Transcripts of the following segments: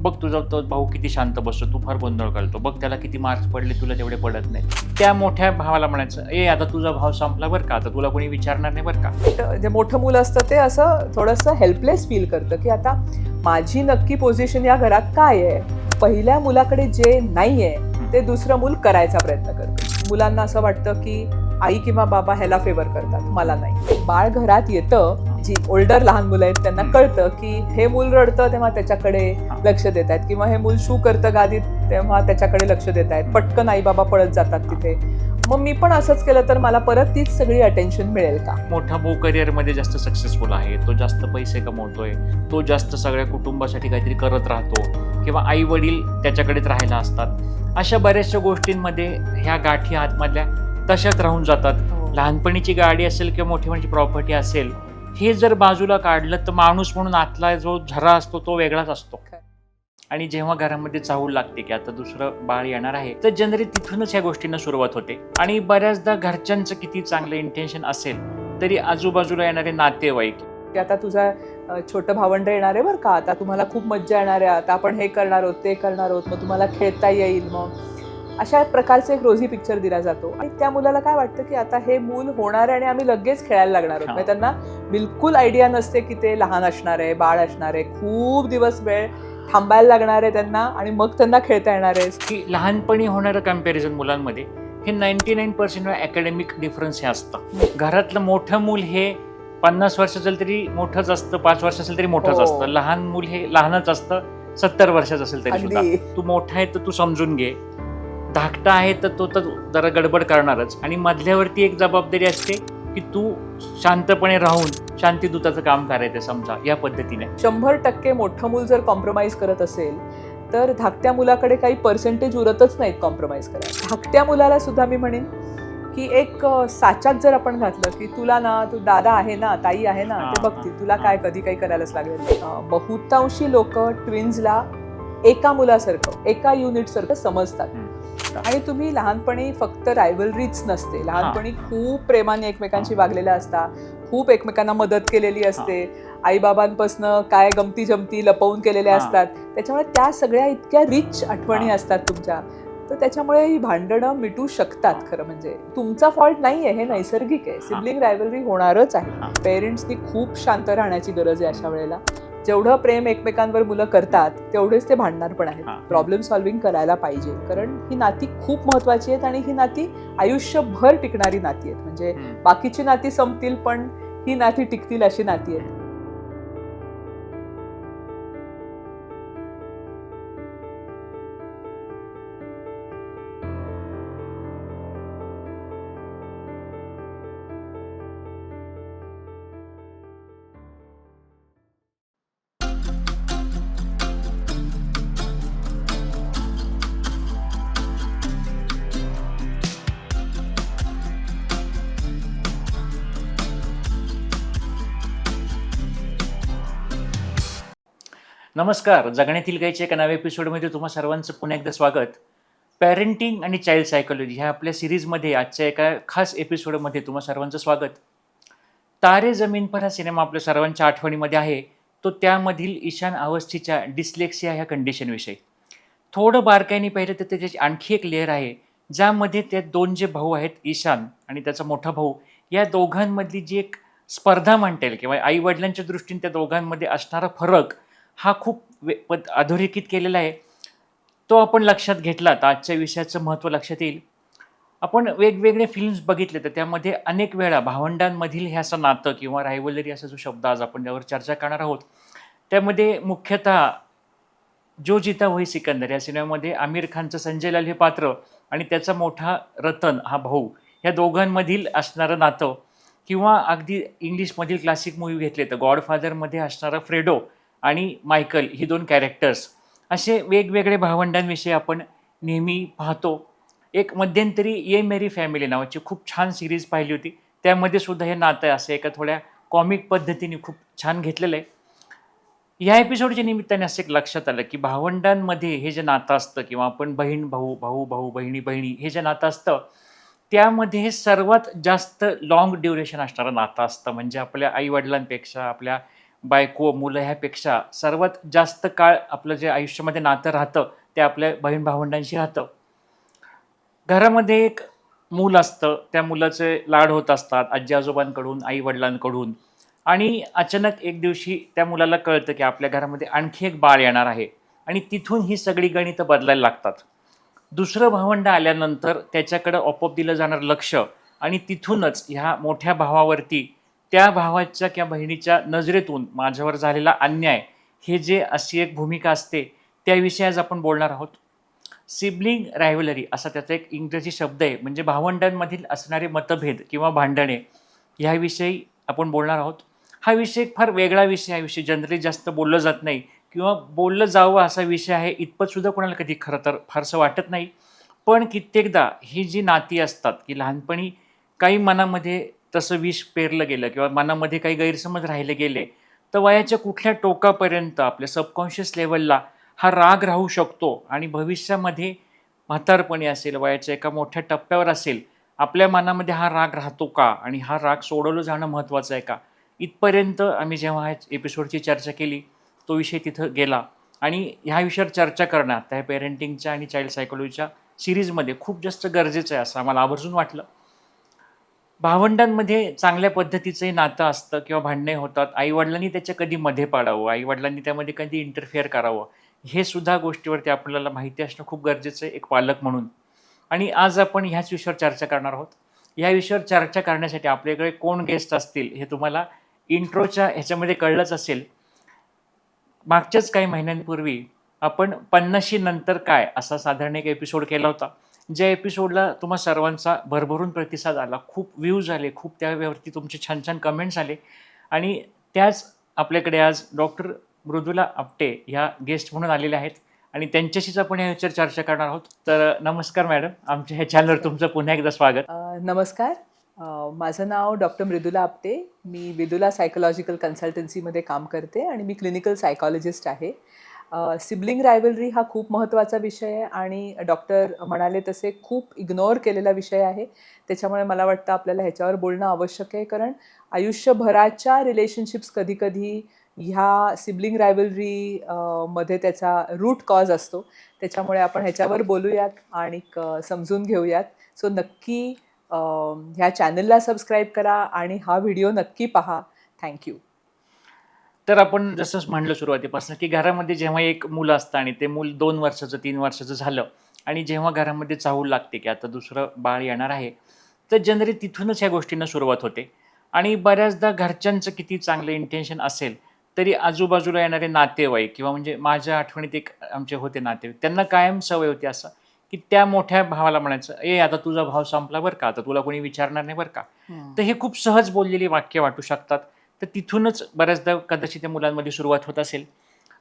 बघ तुझा तो भाऊ किती शांत बसतो, तू फार गोंधळ घालतो, बघ त्याला किती मार्क्स पडले, तुला तेवढे पडत नाही. त्या मोठ्या भावाला म्हणायचं, ए आता तुझा भाव संपला बरं का, आता तुला कोणी विचारणार नाही बरं का. जे मोठं मुलं असतं ते असं थोडंसं हेल्पलेस फील करतं की आता माझी नक्की पोझिशन या घरात काय आहे. पहिल्या मुलाकडे जे नाही आहे ते दुसरं मूल करायचा प्रयत्न करतं. मुलांना असं वाटतं की आई किंवा बाबा ह्याला फेवर करतात, मला नाही. बाळ घरात येतं, जी ओल्डर लहान मुलं आहेत त्यांना कळतं की हे मूल रडतं तेव्हा त्याच्याकडे लक्ष देत आहेत, किंवा हे मूल शू करतं गादीत तेव्हा त्याच्याकडे लक्ष देत आहेत. पटकन आई बाबा पळत जातात तिथे. मग मी पण असंच केलं तर मला परत तीच सगळी अटेन्शन मिळेल का. मोठा भाऊ करिअरमध्ये जास्त सक्सेसफुल आहे, तो जास्त पैसे कमवतोय, तो जास्त सगळ्या कुटुंबासाठी काहीतरी करत राहतो, किंवा आई वडील त्याच्याकडेच राहायला असतात. अशा बऱ्याचशा गोष्टींमध्ये ह्या गाठी आतमधल्या तशाच राहून जातात. लहानपणीची गाडी असेल किंवा मोठीपणीची प्रॉपर्टी असेल, हे जर बाजूला काढलं तर माणूस म्हणून आतला जो झरा असतो तो वेगळाच असतो. आणि जेव्हा घरामध्ये चाहूल लागते की आता दुसरं बाळ येणार आहे, तर जनरली तिथूनच ह्या गोष्टींना सुरुवात होते. आणि बऱ्याचदा घरच्यांचं किती चांगलं इंटेन्शन असेल तरी आजूबाजूला येणारे नातेवाईक की आता तुझा छोटं भावंड येणार आहे बरं का, आता तुम्हाला खूप मज्जा येणार आहे, आता आपण हे करणार आहोत ते करणार आहोत, मग तुम्हाला खेळता येईल. मग अशा प्रकारचे एक रोजी पिक्चर दिला जातो. आणि त्या मुलाला काय वाटतं की आता हे मूल होणार आहे आणि आम्ही लगेच खेळायला लागणार आहोत. म्हणजे त्यांना बिलकुल आयडिया नसते की ते लहान असणार आहे, बाळ असणार आहे, खूप दिवस वेळ थांबायला लागणार आहे त्यांना, आणि मग त्यांना खेळता येणार आहे. की लहानपणी होणारं कम्पॅरिझन मुलांमध्ये हे 99% अकॅडमिक डिफरन्स हे असतं. घरातलं मोठं मूल हे 50 वर्ष असेल तरी मोठंच असतं, 5 वर्ष असेल तरी मोठंच असतं. लहान मूल हे लहानच असतं, 70 वर्षाचं असेल तरी सुद्धा. तू मोठा आहे तर तू समजून घे, धाकटा आहे तर तो तर जरा गडबड करणारच. आणि मधल्यावरती एक जबाबदारी असते की तू शांतपणे राहून शांतिदूताचं काम करायचं, समजा या पद्धतीने. 100% मोठं मूल जर कॉम्प्रोमाइज करत असेल तर धाकट्या मुलाकडे काही पर्सेंटेज उरतच नाहीत कॉम्प्रोमाइज करायला. धाकट्या मुलाला सुद्धा मी म्हणेन की एक साच्यात जर आपण घातलं की तुला ना, तू दादा आहे ना, ताई आहे ना, ते बघतील, तुला काय कधी काही करायलाच लागेल. बहुतांशी लोक ट्विन्सला एका मुलासारखं, एका युनिट सारखं समजतात. आणि तुम्ही लहानपणी फक्त रायव्हलरीच नसते, लहानपणी खूप प्रेमाने एकमेकांशी वागलेल्या असता, खूप एकमेकांना मदत केलेली असते, आईबाबांपासून काय गमती जमती लपवून केलेल्या असतात. त्याच्यामुळे त्या सगळ्या इतक्या रिच आठवणी असतात तुमच्या. तर त्याच्यामुळे ही भांडणं मिटू शकतात. खरं म्हणजे तुमचा फॉल्ट नाही आहे, हे नैसर्गिक आहे. सिबलिंग रायव्हलरी होणारच आहे. पेरेंट्सनी खूप शांत राहण्याची गरज आहे अशा वेळेला. जेवढं प्रेम एकमेकांवर मुलं करतात तेवढेच ते भांडणार पण आहेत. प्रॉब्लेम सॉल्व्हिंग करायला पाहिजे, कारण ही नाती खूप महत्वाची आहेत आणि ही नाती आयुष्यभर टिकणारी नाती आहेत. म्हणजे बाकीची नाती संपतील पण ही नाती टिकतील अशी नाती आहेत. नमस्कार, जगण्यातील गाईच्या एका नव्या एपिसोडमध्ये तुम्हा सर्वांचं पुन्हा एकदा स्वागत. पॅरेंटिंग आणि चाइल्ड सायकोलॉजी ह्या आपल्या सिरीजमध्ये आजच्या एका खास एपिसोडमध्ये तुम्हा सर्वांचं स्वागत. तारे जमीन पर हा सिनेमा आपल्या सर्वांच्या आठवणीमध्ये आहे. तो त्यामधील ईशान अवस्थीच्या डिस्लेक्सिया ह्या कंडिशनविषयी. थोडं बारकाईने पाहिलं तर त्याची आणखी एक लेअर आहे, ज्यामध्ये त्या दोन जे भाऊ आहेत, ईशान आणि त्याचा मोठा भाऊ, या दोघांमधली जी एक स्पर्धा म्हणता येईल किंवा आई वडिलांच्या दृष्टीने त्या दोघांमध्ये असणारा फरक हा खूप अधोरेखित केलेला आहे. तो आपण लक्षात घेतला तर आजच्या विषयाचं महत्त्व लक्षात येईल. आपण वेगवेगळे फिल्म्स बघितले तर त्यामध्ये अनेक वेळा भावंडांमधील हे असं नातं किंवा रायव्हलरी असा जो शब्द आज आपण ज्यावर चर्चा करणार आहोत, त्यामध्ये मुख्यतः जो जीता वही सिकंदर या सिनेमामध्ये आमिर खानचं संजय लाल हे पात्र आणि त्याचा मोठा रतन हा भाऊ, या दोघांमधील असणारं नातं, किंवा अगदी इंग्लिशमधील क्लासिक मूवी घेतले तर गॉडफादरमध्ये असणारा फ्रेडो आणि मायकल ही दोन कॅरेक्टर्स, असे वेगवेगळे भावंडांविषयी आपण नेहमी पाहतो. एक मध्यंतरी ये मेरी फॅमिली नावाची खूप छान सिरीज पाहिली होती, त्यामध्ये सुद्धा हे नातं असं एका थोड्या कॉमिक पद्धतीने खूप छान घेतलेलं आहे. या एपिसोडच्या निमित्ताने असं एक लक्षात आलं की भावंडांमध्ये हे जे नातं असतं, किंवा आपण बहीण भाऊ, भाऊ भाऊ, बहिणी बहिणी हे जे नातं असतं, त्यामध्ये हे सर्वात जास्त लॉंग ड्युरेशन असणारं नातं असतं. म्हणजे आपल्या आईवडिलांपेक्षा, आपल्या बायको मुलं ह्यापेक्षा सर्वात जास्त काळ आपलं जे आयुष्यामध्ये नातं राहतं ते आपल्या बहीण भावंडांशी राहतं. घरामध्ये एक मूल असतं, त्या मुलाचे लाड होत असतात आजी आजोबांकडून, आई वडिलांकडून, आणि अचानक एक दिवशी त्या मुलाला कळतं की आपल्या घरामध्ये आणखी एक बाळ येणार आहे आणि तिथून ही सगळी गणितं बदलायला लागतात. दुसरं भावंड आल्यानंतर त्याच्याकडं आपोआप दिलं जाणारं लक्ष आणि तिथूनच ह्या मोठ्या भावावरती त्या भावाच्या किंवा बहिणीच्या नजरेतून माझ्यावर झालेला अन्याय, हे जे अशी एक भूमिका असते, त्याविषयी आज आपण बोलणार आहोत. सिबलिंग रायव्हलरी असा त्याचा एक इंग्रजी शब्द आहे, म्हणजे भावंडांमधील असणारे मतभेद किंवा भांडणे ह्याविषयी आपण बोलणार आहोत. हा विषय एक फार वेगळा विषय आहे. विषय जनरली जास्त बोललं जात नाही किंवा बोललं जावं असा विषय आहे इतपत सुद्धा कोणाला कधी खरं तर फारसं वाटत नाही. पण कित्येकदा ही जी नाती असतात की लहानपणी काही मनामध्ये तसं विष पेरलं गेलं किंवा मनामध्ये काही गैरसमज राहिले गेले, तर वयाच्या कुठल्या टोकापर्यंत आपल्या सबकॉन्शियस लेवलला हा राग राहू शकतो आणि भविष्यामध्ये म्हातारपणी असेल, वयाच्या एका मोठ्या टप्प्यावर असेल, आपल्या मनामध्ये हा राग राहतो का आणि हा राग सोडवलं जाणं महत्त्वाचं आहे का, इथपर्यंत आम्ही जेव्हा ह्या एपिसोडची चर्चा केली तो विषय तिथं गेला. आणि ह्या विषयावर चर्चा करणं त्या पेरेंटिंगच्या आणि चाइल्ड सायकोलॉजीच्या सिरीजमध्ये खूप जास्त गरजेचं आहे असं आम्हाला आवर्जून वाटलं. भावंडांमध्ये चांगल्या पद्धतीचंही नातं असतं किंवा भांडणे होतात. आईवडिलांनी त्याच्या कधी मध्ये पाडावं, आईवडिलांनी त्यामध्ये कधी इंटरफेअर करावं, हे सुद्धा गोष्टीवरती आपल्याला माहिती असणं खूप गरजेचं आहे एक पालक म्हणून. आणि आज आपण ह्याच विषयावर चर्चा करणार आहोत. या विषयावर चर्चा करण्यासाठी आपल्याकडे कोण गेस्ट असतील हे तुम्हाला इंट्रोच्या ह्याच्यामध्ये कळलंच असेल. मागच्याच काही महिन्यांपूर्वी आपण 50शी नंतर काय असा साधारण एक एपिसोड केला होता. ज्या एपिसोडला तुम्हा सर्वांचा भरभरून प्रतिसाद आला, खूप व्ह्यूज आले, खूप त्यावरती तुमचे छान छान कमेंट्स आले. आणि त्याच आपल्याकडे आज डॉक्टर मृदुला आपटे ह्या गेस्ट म्हणून आलेल्या आहेत आणि त्यांच्याशीच आपण या विषयावर चर्चा करणार आहोत. तर नमस्कार मॅडम, आमच्या ह्या चॅनलवर तुमचं पुन्हा एकदा स्वागत. नमस्कार. माझं नाव डॉक्टर मृदुला आपटे. मी विदुला सायकोलॉजिकल कन्सल्टन्सीमध्ये काम करते आणि मी क्लिनिकल सायकॉलॉजिस्ट आहे. सिबलिंग रायव्हलरी हा खूप महत्त्वाचा विषय आहे आणि डॉक्टर म्हणाले तसे खूप इग्नोर केलेला विषय आहे. त्याच्यामुळे मला वाटतं आपल्याला ह्याच्यावर बोलणं आवश्यक आहे, कारण आयुष्यभराच्या रिलेशनशिप्स कधीकधी ह्या सिबलिंग रायव्हलरी मध्ये त्याचा रूट कॉज असतो. त्याच्यामुळे आपण ह्याच्यावर बोलूयात आणि समजून घेऊयात. सो नक्की ह्या चॅनलला सबस्क्राईब करा आणि हा व्हिडिओ नक्की पहा. थँक्यू. तर आपण जसं म्हणलं सुरुवातीपासून की घरामध्ये जेव्हा एक मुलं असतं आणि ते मूल 2 वर्षाचं 3 वर्षाचं झालं आणि जेव्हा घरामध्ये चाहूल लागते की आता दुसरं बाळ येणार आहे, तर जनरली तिथूनच ह्या गोष्टींना सुरुवात होते. आणि बऱ्याचदा घरच्यांचं किती चांगलं इंटेन्शन असेल तरी आजूबाजूला येणारे नातेवाईक किंवा म्हणजे माझ्या आठवणीत एक आमचे होते नातेवाईक, त्यांना कायम सवय होती असं की त्या मोठ्या भावाला म्हणायचं, ए आता तुझा भाव संपला बरं का, आता तुला कोणी विचारणार नाही बरं का. तर हे खूप सहज बोललेली वाक्य वाटू शकतात. तर तिथूनच बऱ्याचदा कदाचित त्या मुलांमध्ये सुरुवात होत असेल.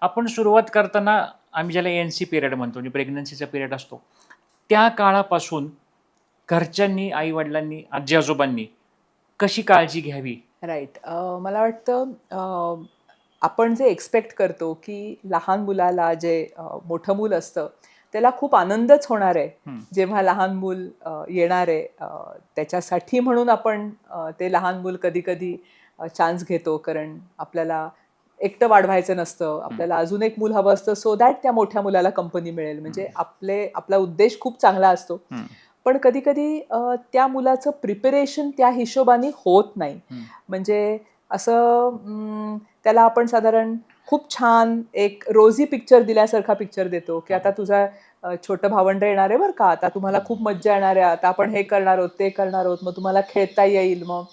आपण सुरुवात करताना आम्ही ज्याला ANC पिरियड म्हणतो म्हणजे प्रेग्नन्सीचा पिरियड असतो, त्या काळापासून घरच्यांनी, आई-वडिलांनी, आजी-आजोबांनी कशी काळजी घ्यावी? राईट. मला वाटतं आपण जे एक्सपेक्ट करतो की लहान मुलाला जे मोठं मूल असतं त्याला खूप आनंदच होणार आहे जेव्हा लहान मूल येणार आहे. त्याच्यासाठी म्हणून आपण ते लहान मूल कधी कधी चान्स घेतो, कारण आपल्याला एकटं वाढवायचं नसतं, आपल्याला अजून एक मूल हवं असतं सो दॅट त्या मोठ्या मुलाला कंपनी मिळेल. म्हणजे आपला उद्देश खूप चांगला असतो. पण कधी कधी त्या मुलाचं प्रिपरेशन त्या हिशोबाने होत नाही. म्हणजे असं त्याला आपण साधारण खूप छान एक रोजी पिक्चर दिल्यासारखा पिक्चर देतो की आता तुझा छोटं भावंड येणार आहे बरं का, आता तुम्हाला खूप मज्जा येणार आहे, आता आपण हे करणार आहोत ते करणार आहोत, मग तुम्हाला खेळता येईल. मग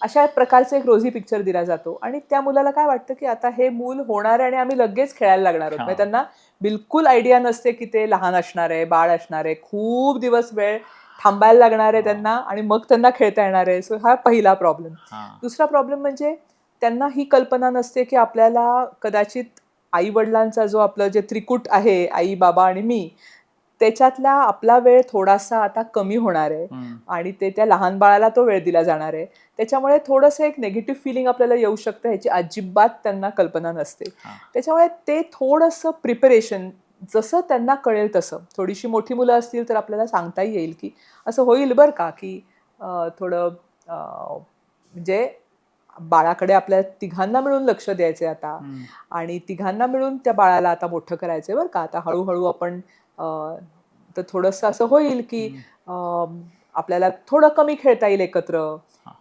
अशा प्रकारचं एक रोजी पिक्चर दिला जातो आणि त्या मुलाला काय वाटतं की आता हे मूल होणार आहे आणि आम्ही लगेच खेळायला लागणार आहोत. म्हणजे त्यांना बिलकुल आयडिया नसते की ते लहान असणार आहे, बाळ असणार आहे, खूप दिवस वेळ थांबायला लागणार आहे त्यांना आणि मग त्यांना खेळता येणार आहे. सो हा पहिला प्रॉब्लेम. दुसरा प्रॉब्लेम म्हणजे त्यांना ही कल्पना नसते की आपल्याला कदाचित आई वडिलांचा जो आपलं जे त्रिकूट आहे, आई बाबा आणि मी, त्याच्यातला आपला वेळ थोडासा आता कमी होणार आहे आणि ते त्या लहान बाळाला तो वेळ दिला जाणार आहे. त्याच्यामुळे थोडंसं एक नेगेटिव्ह फिलिंग आपल्याला येऊ शकतं, ह्याची अजिबात त्यांना कल्पना नसते. त्याच्यामुळे ते थोडंसं प्रिपरेशन जसं त्यांना कळेल तसं, थोडीशी मोठी मुलं असतील तर आपल्याला सांगता येईल की असं होईल बरं का, की थोडं म्हणजे बाळाकडे आपल्या तिघांना मिळून लक्ष द्यायचे आता, आणि तिघांना मिळून त्या बाळाला आता मोठं करायचंय बरं का. आता हळूहळू आपण तर थोडंसं असं होईल की आपल्याला थोडं कमी खेळता येईल एकत्र,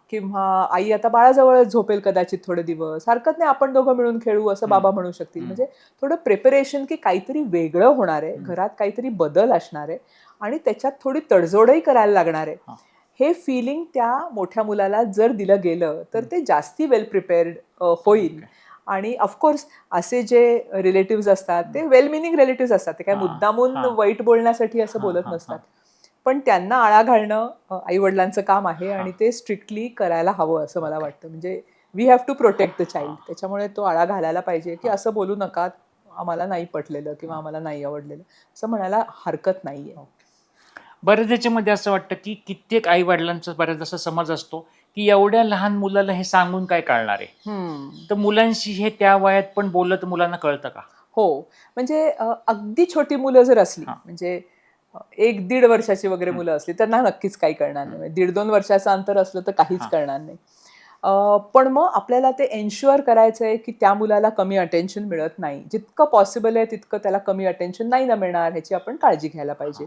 किंवा आई आता बाळाजवळ झोपेल कदाचित थोडे दिवस, हरकत नाही आपण दोघं मिळून खेळू असं बाबा म्हणू शकतील. म्हणजे थोडं प्रिपरेशन की काहीतरी वेगळं होणार आहे, घरात काहीतरी बदल असणार आहे आणि त्याच्यात थोडी तडजोडही करायला लागणार आहे. हे फिलिंग त्या मोठ्या मुलाला जर दिलं गेलं तर ते जास्ती वेल प्रिपेअर्ड होईल. आणि ऑफकोर्स असे जे रिलेटिव्स असतात ते वेल मिनिंग रिलेटिव्स असतात, ते काय मुद्दामून वाईट बोलण्यासाठी असं बोलत नसतात, पण त्यांना आळा घालणं आई वडिलांचं काम आहे आणि ते स्ट्रिक्टली करायला हवं असं मला वाटतं. म्हणजे we have to protect the child. त्याच्यामुळे तो आळा घालायला पाहिजे की असं बोलू नका, आम्हाला नाही पटलेलं किंवा आम्हाला नाही आवडलेलं असं म्हणायला हरकत नाहीये. बऱ्याच याच्यामध्ये असं वाटतं की कित्येक आई वडिलांचा बऱ्याच असा समज असतो की एवढ्या लहान मुलाला हे सांगून काय कळणार आहे, तर मुलांशी हे त्या वयात पण बोललं तर मुलांना कळतं का? हो, म्हणजे अगदी छोटी मुलं जर असली, म्हणजे 1-1.5 वर्षाची वगैरे मुलं असली तर ना नक्कीच काही करणार नाही. 1.5-2 वर्षाचं अंतर असलं तर काहीच करणार नाही. पण मग आपल्याला ते एन्श्युअर करायचं आहे की त्या मुलाला कमी अटेन्शन मिळत नाही. जितकं पॉसिबल आहे तितकं त्याला कमी अटेन्शन नाही ना मिळणार ह्याची आपण काळजी घ्यायला पाहिजे.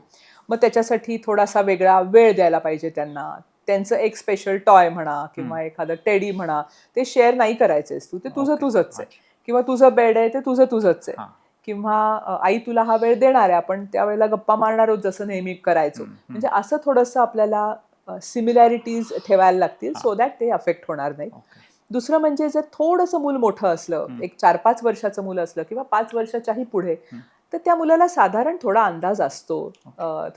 मग त्याच्यासाठी थोडासा वेगळा वेळ द्यायला पाहिजे त्यांना. त्यांचं एक स्पेशल टॉय म्हणा किंवा एखादं टेडी म्हणा, ते शेअर नाही करायचेस तू, ते तुझं तुझंच आहे. किंवा तुझं बेड आहे ते तुझं तुझंच आहे. किंवा आई तुला हा वेळ देणार आहे, आपण त्यावेळेला गप्पा मारणार आहोत जसं नेहमी करायचो. म्हणजे असं थोडंसं आपल्याला सिमिलॅरिटीज ठेवायला लागतील सो दॅट ते अफेक्ट होणार नाही. दुसरं म्हणजे जर थोडंसं मूल मोठं असलं, एक 4-5 वर्षाचं मुलं असलं किंवा 5 वर्षाच्याही पुढे, तर त्या मुलाला साधारण थोडा अंदाज असतो,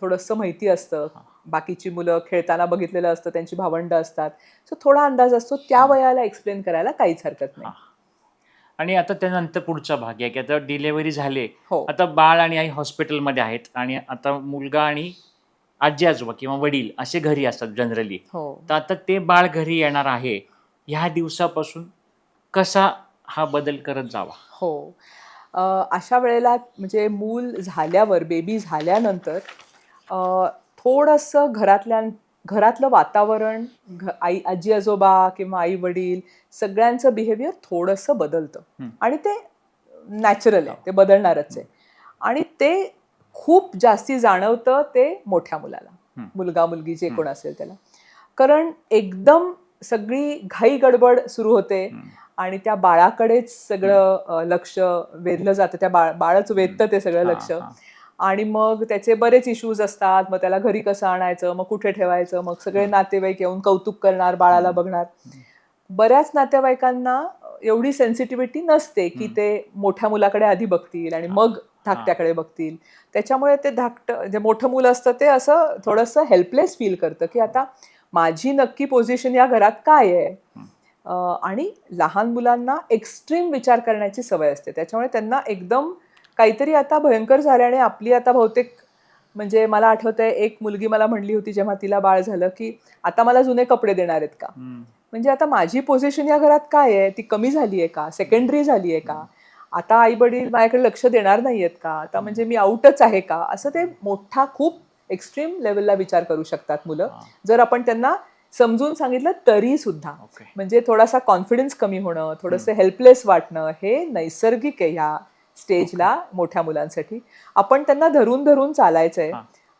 थोडंसं माहिती असतं, बाकीची मुलं खेळताना बघितलेलं असतं, त्यांची भावंडं असतात, सो थोडा अंदाज असतो. त्या वयाला एक्सप्लेन करायला काहीच हरकत नाही. आणि आता त्यानंतर पुढचा भाग आहे की आता डिलेव्हरी झाली, हो. आता बाळ आणि आई हॉस्पिटलमध्ये आहेत आणि आता मुलगा आणि आजी आजोबा किंवा वडील असे घरी असतात जनरली. हो. तर आता ते बाळ घरी येणार आहे, ह्या दिवसापासून कसा हा बदल करत जावा? हो. अशा वेळेला म्हणजे मूल झाल्यावर, बेबी झाल्यानंतर थोडंसं घरातलं वातावरण, आई आजी आजोबा किंवा आई वडील सगळ्यांचं बिहेवियर थोडंसं बदलतं आणि ते नॅचरल आहे, ते बदलणारच आहे. आणि ते खूप जास्ती जाणवतं ते मोठ्या मुलाला, मुलगा मुलगी जे कोण असेल त्याला. कारण एकदम सगळी घाई गडबड सुरू होते आणि त्या बाळाकडेच सगळं लक्ष वेधलं जातं, त्या बाळच वेधतं ते सगळं लक्ष. आणि मग त्याचे बरेच इश्यूज असतात, मग त्याला घरी कसं आणायचं, मग कुठे ठेवायचं, मग सगळे नातेवाईक येऊन कौतुक करणार, बाळाला बघणार. बऱ्याच नातेवाईकांना एवढी सेन्सिटिव्हिटी नसते की ते मोठ्या मुलाकडे आधी बघतील आणि मग धाकट्याकडे बघतील. त्याच्यामुळे ते जे मोठं मुलं असतं ते असं थोडंसं हेल्पलेस फील करतं की आता माझी नक्की पोझिशन या घरात काय आहे. आणि लहान मुलांना एक्स्ट्रीम विचार करण्याची सवय असते, त्याच्यामुळे त्यांना एकदम काहीतरी आता भयंकर झाल्याने आपली आता बहुतेक, म्हणजे मला आठवतंय एक मुलगी मला म्हणली होती जेव्हा तिला बाळ झालं की आता मला जुने कपडे देणार आहेत का. म्हणजे आता माझी पोझिशन या घरात काय आहे, ती कमी झाली आहे का, सेकंडरी झाली आहे का, आता आई वडील माझ्याकडे लक्ष देणार नाहीयेत का, आता म्हणजे मी आउटच आहे का, असं ते मोठा खूप एक्स्ट्रीम लेवलला विचार करू शकतात मुलं जर आपण त्यांना समजून सांगितलं तरी सुद्धा. म्हणजे थोडासा कॉन्फिडन्स कमी होणं, थोडंसं हेल्पलेस वाटणं हे नैसर्गिक आहे ह्या स्टेजला मोठ्या मुलांसाठी. आपण त्यांना धरून धरून चालायचंय,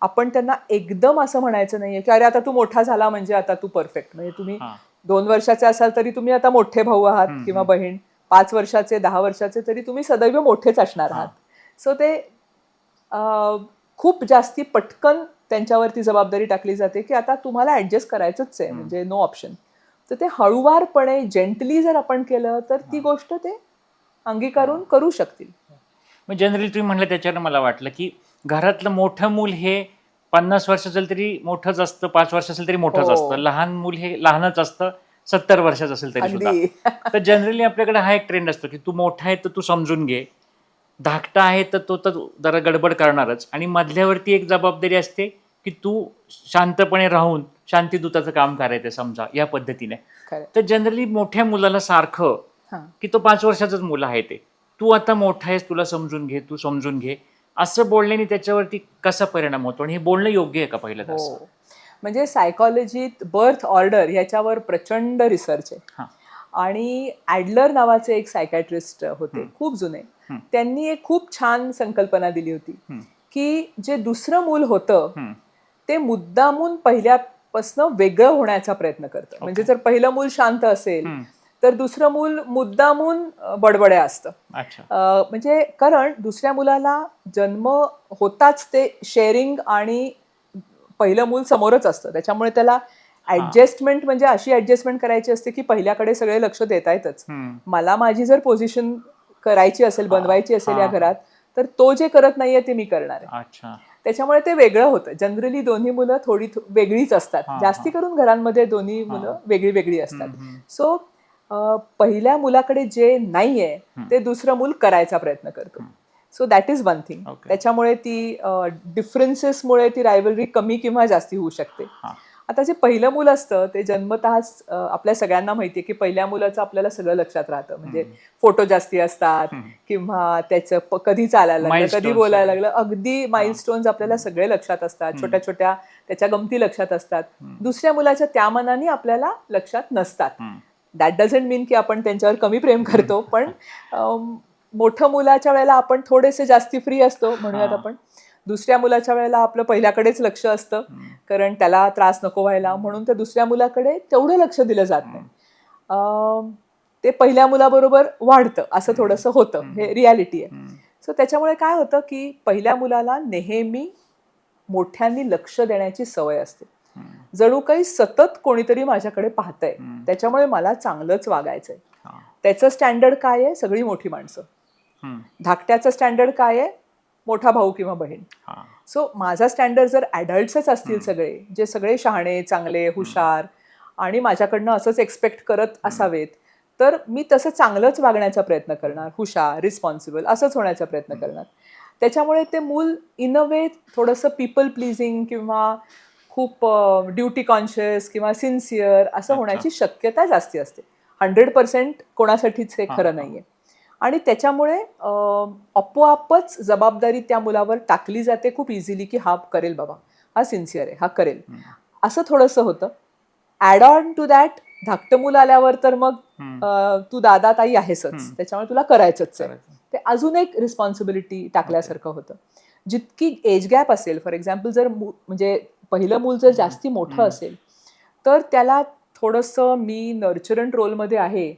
आपण त्यांना एकदम असं म्हणायचं नाहीये की अरे आता तू मोठा झाला म्हणजे आता तू परफेक्ट. म्हणजे तुम्ही 2 वर्षाचे असाल तरी तुम्ही आता मोठे भाऊ आहात किंवा बहीण, 5 वर्षाचे 10 वर्षाचे तरी तुम्ही सदैव मोठेच असणार आहात. सो ते खूप जास्ती पटकन त्यांच्यावरती जबाबदारी टाकली जाते की आता तुम्हाला ऍडजस्ट करायचंच आहे, म्हणजे नो ऑप्शन. तर ते हळूवारपणे जेंटली जर आपण केलं तर ती गोष्ट ते अंगीकारून करू शकतील. मग जनरली तुम्ही म्हणलं त्याच्यावर मला वाटलं की घरातलं मोठं मूल हे 50 वर्ष असेल तरी मोठंच असतं, 5 वर्ष असेल तरी मोठंच असतं, लहान मूल हे लहानच असतं 70 वर्षाचं असेल तरी सुद्धा. तर जनरली आपल्याकडे हा एक ट्रेंड असतो की तू मोठा आहे तर तू समजून घे, धाकटा आहे तर तो तर जरा गडबड करणारच, आणि मधल्यावरती एक जबाबदारी असते की तू शांतपणे राहून शांतिदूताचं काम करायचं समजा या पद्धतीने. तर जनरली मोठ्या मुलाला सारखं की तो 5 वर्षाचंच मुलं आहे ते, तू आता मोठा आहेस तुला समजून घे, तू समजून घे, असं बोलण्याने त्याच्यावरती कसा परिणाम होतो आणि हे बोलणं योग्य आहे का पहिलं? म्हणजे सायकॉलॉजीत बर्थ ऑर्डर ह्याच्यावर प्रचंड रिसर्च आहे. आणि ॲडलर नावाचे एक सायकॅट्रिस्ट होते, हं. खूप जुने. हं. त्यांनी एक खूप छान संकल्पना दिली होती हं. की जे दुसरं मूल होतं हं. ते मुद्दामून पहिल्यापासनं वेगळं होण्याचा प्रयत्न करतं. म्हणजे जर पहिलं मूल शांत असेल हं. तर दुसरं मूल मुद्दामून बडबड्या असतं. अच्छा. म्हणजे कारण दुसऱ्या मुलाला जन्म होताच ते शेअरिंग आणि पहिलं मूल समोरच असतं, त्याच्यामुळे त्याला ऍडजस्टमेंट म्हणजे अशी ऍडजस्टमेंट करायची असते की पहिल्याकडे सगळे लक्ष देता येतच. हं. मला माझी जर पोझिशन करायची असेल, बनवायची असेल या घरात, तर तो जे करत नाहीये ते मी करणार आहे. अच्छा. त्याच्यामुळे ते वेगळं होतं. जनरली दोन्ही मुलं थोडी वेगळीच असतात. जास्ती करून घरांमध्ये दोन्ही मुलं वेगळी वेगळी असतात. सो पहिल्या मुलाकडे जे नाहीये ते दुसरं मूल करायचा प्रयत्न करतो. So that is one thing. त्याच्यामुळे ती डिफरन्सेसमुळे ती रायव्हलरी कमी किंवा जास्ती होऊ शकते. आता जे पहिलं मूल असतं ते जन्मतःच आपल्या सगळ्यांना माहितीये की पहिल्या मुलाचं आपल्याला सगळं लक्षात राहतं. म्हणजे फोटो जास्ती असतात किंवा त्याचं कधी चालायला लागलं, कधी बोलायला लागलं, अगदी माइलस्टोन्स आपल्याला सगळे लक्षात असतात. छोट्या छोट्या त्याच्या गमती लक्षात असतात. दुसऱ्या मुलाच्या त्या मनाने आपल्याला लक्षात नसतात. दॅट डझंट मीन की आपण त्यांच्यावर कमी प्रेम करतो, पण मोठ्या मुलाच्या वेळेला आपण थोडेसे जास्ती फ्री असतो म्हणूयात आपण. दुसऱ्या मुलाच्या वेळेला आपलं पहिल्याकडेच लक्ष असतं, कारण त्याला त्रास नको व्हायला म्हणून त्या दुसऱ्या मुलाकडे तेवढं लक्ष दिलं जात नाही. ते पहिल्या मुलाबरोबर वाढतं असं थोडंसं होतं. हे रियालिटी आहे. सो त्याच्यामुळे काय होतं की पहिल्या मुलाला नेहमी मोठ्यांनी लक्ष देण्याची सवय असते. जणू काही सतत कोणीतरी माझ्याकडे पाहतंय, त्याच्यामुळे मला चांगलंच वागायचंय. त्याचं स्टँडर्ड काय आहे? सगळी मोठी माणसं. धाकट्याचं स्टँडर्ड काय आहे? मोठा भाऊ किंवा बहीण. सो माझा स्टँडर्ड जर ॲडल्ट्सच असतील सगळे, जे सगळे शहाणे, चांगले, हुशार आणि माझ्याकडनं असंच एक्सपेक्ट करत असावेत, तर मी तसं चांगलंच वागण्याचा प्रयत्न करणार, हुशार, रिस्पॉन्सिबल असंच होण्याचा प्रयत्न करणार. त्याच्यामुळे ते मूल इन अ वे थोडंसं पीपल प्लीजिंग किंवा खूप ड्युटी कॉन्शियस किंवा सिन्सिअर असं होण्याची शक्यता जास्ती असते. 100% कोणासाठीच हे खरं नाहीये. आणि त्याच्यामुळे आपोआपच जबाबदारी त्या मुलावर टाकली जाते खूप इझिली की हा करेल बाबा, हा सिन्सिअर आहे, हा करेल, असं थोडंसं होतं. ॲड ऑन टू दॅट धाकटं मूल आल्यावर तर मग तू दादा ताई आहेसच, त्याच्यामुळे तुला करायचंच आहे. ते अजून एक रिस्पॉन्सिबिलिटी टाकल्यासारखं होतं. जितकी एज गॅप असेल, फॉर एक्झाम्पल जर म्हणजे पहिलं मूल जर जास्ती मोठं असेल तर त्याला थोडंसं मी नर्चरंट रोलमध्ये आहे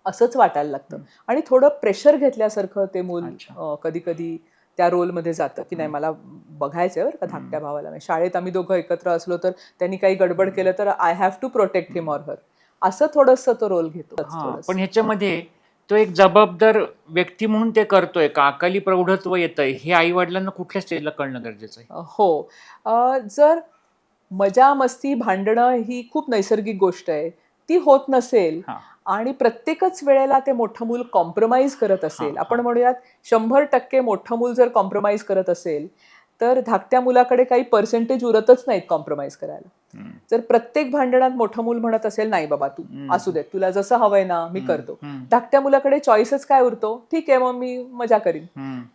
असंच वाटायला लागतं आणि थोडं प्रेशर घेतल्यासारखं ते मूल कधी कधी त्या रोलमध्ये जातं की नाही मला बघायचंय बरं का धाकट्या भावाला. शाळेत आम्ही दोघं एकत्र असलो तर त्यांनी काही गडबड केलं तर I have to protect him or her, असं थोडंसं तो रोल घेतो. पण ह्याच्यामध्ये तो एक जबाबदार व्यक्ती म्हणून ते करतोय का अकाली प्रौढत्व येतंय हे आई वडिलांना कुठल्या स्टेजला कळणं गरजेचं आहे? हो, जर मजा मस्ती भांडणं ही खूप नैसर्गिक गोष्ट आहे, ती होत नसेल आणि प्रत्येकच वेळेला ते मोठं मूल कॉम्प्रोमाइज करत असेल, आपण म्हणूयात 100% मोठं मूल जर कॉम्प्रोमाइज करत असेल तर धाकट्या मुलाकडे काही पर्सेंटेज उरतच नाहीत कॉम्प्रोमाइज करायला. जर प्रत्येक भांडणात मोठं मूल म्हणत असेल नाही बाबा तू असू दे, तुला जसं हवंय ना मी करतो, धाकट्या मुलाकडे चॉईसच काय उरतो, ठीक आहे मग मी मजा करीन,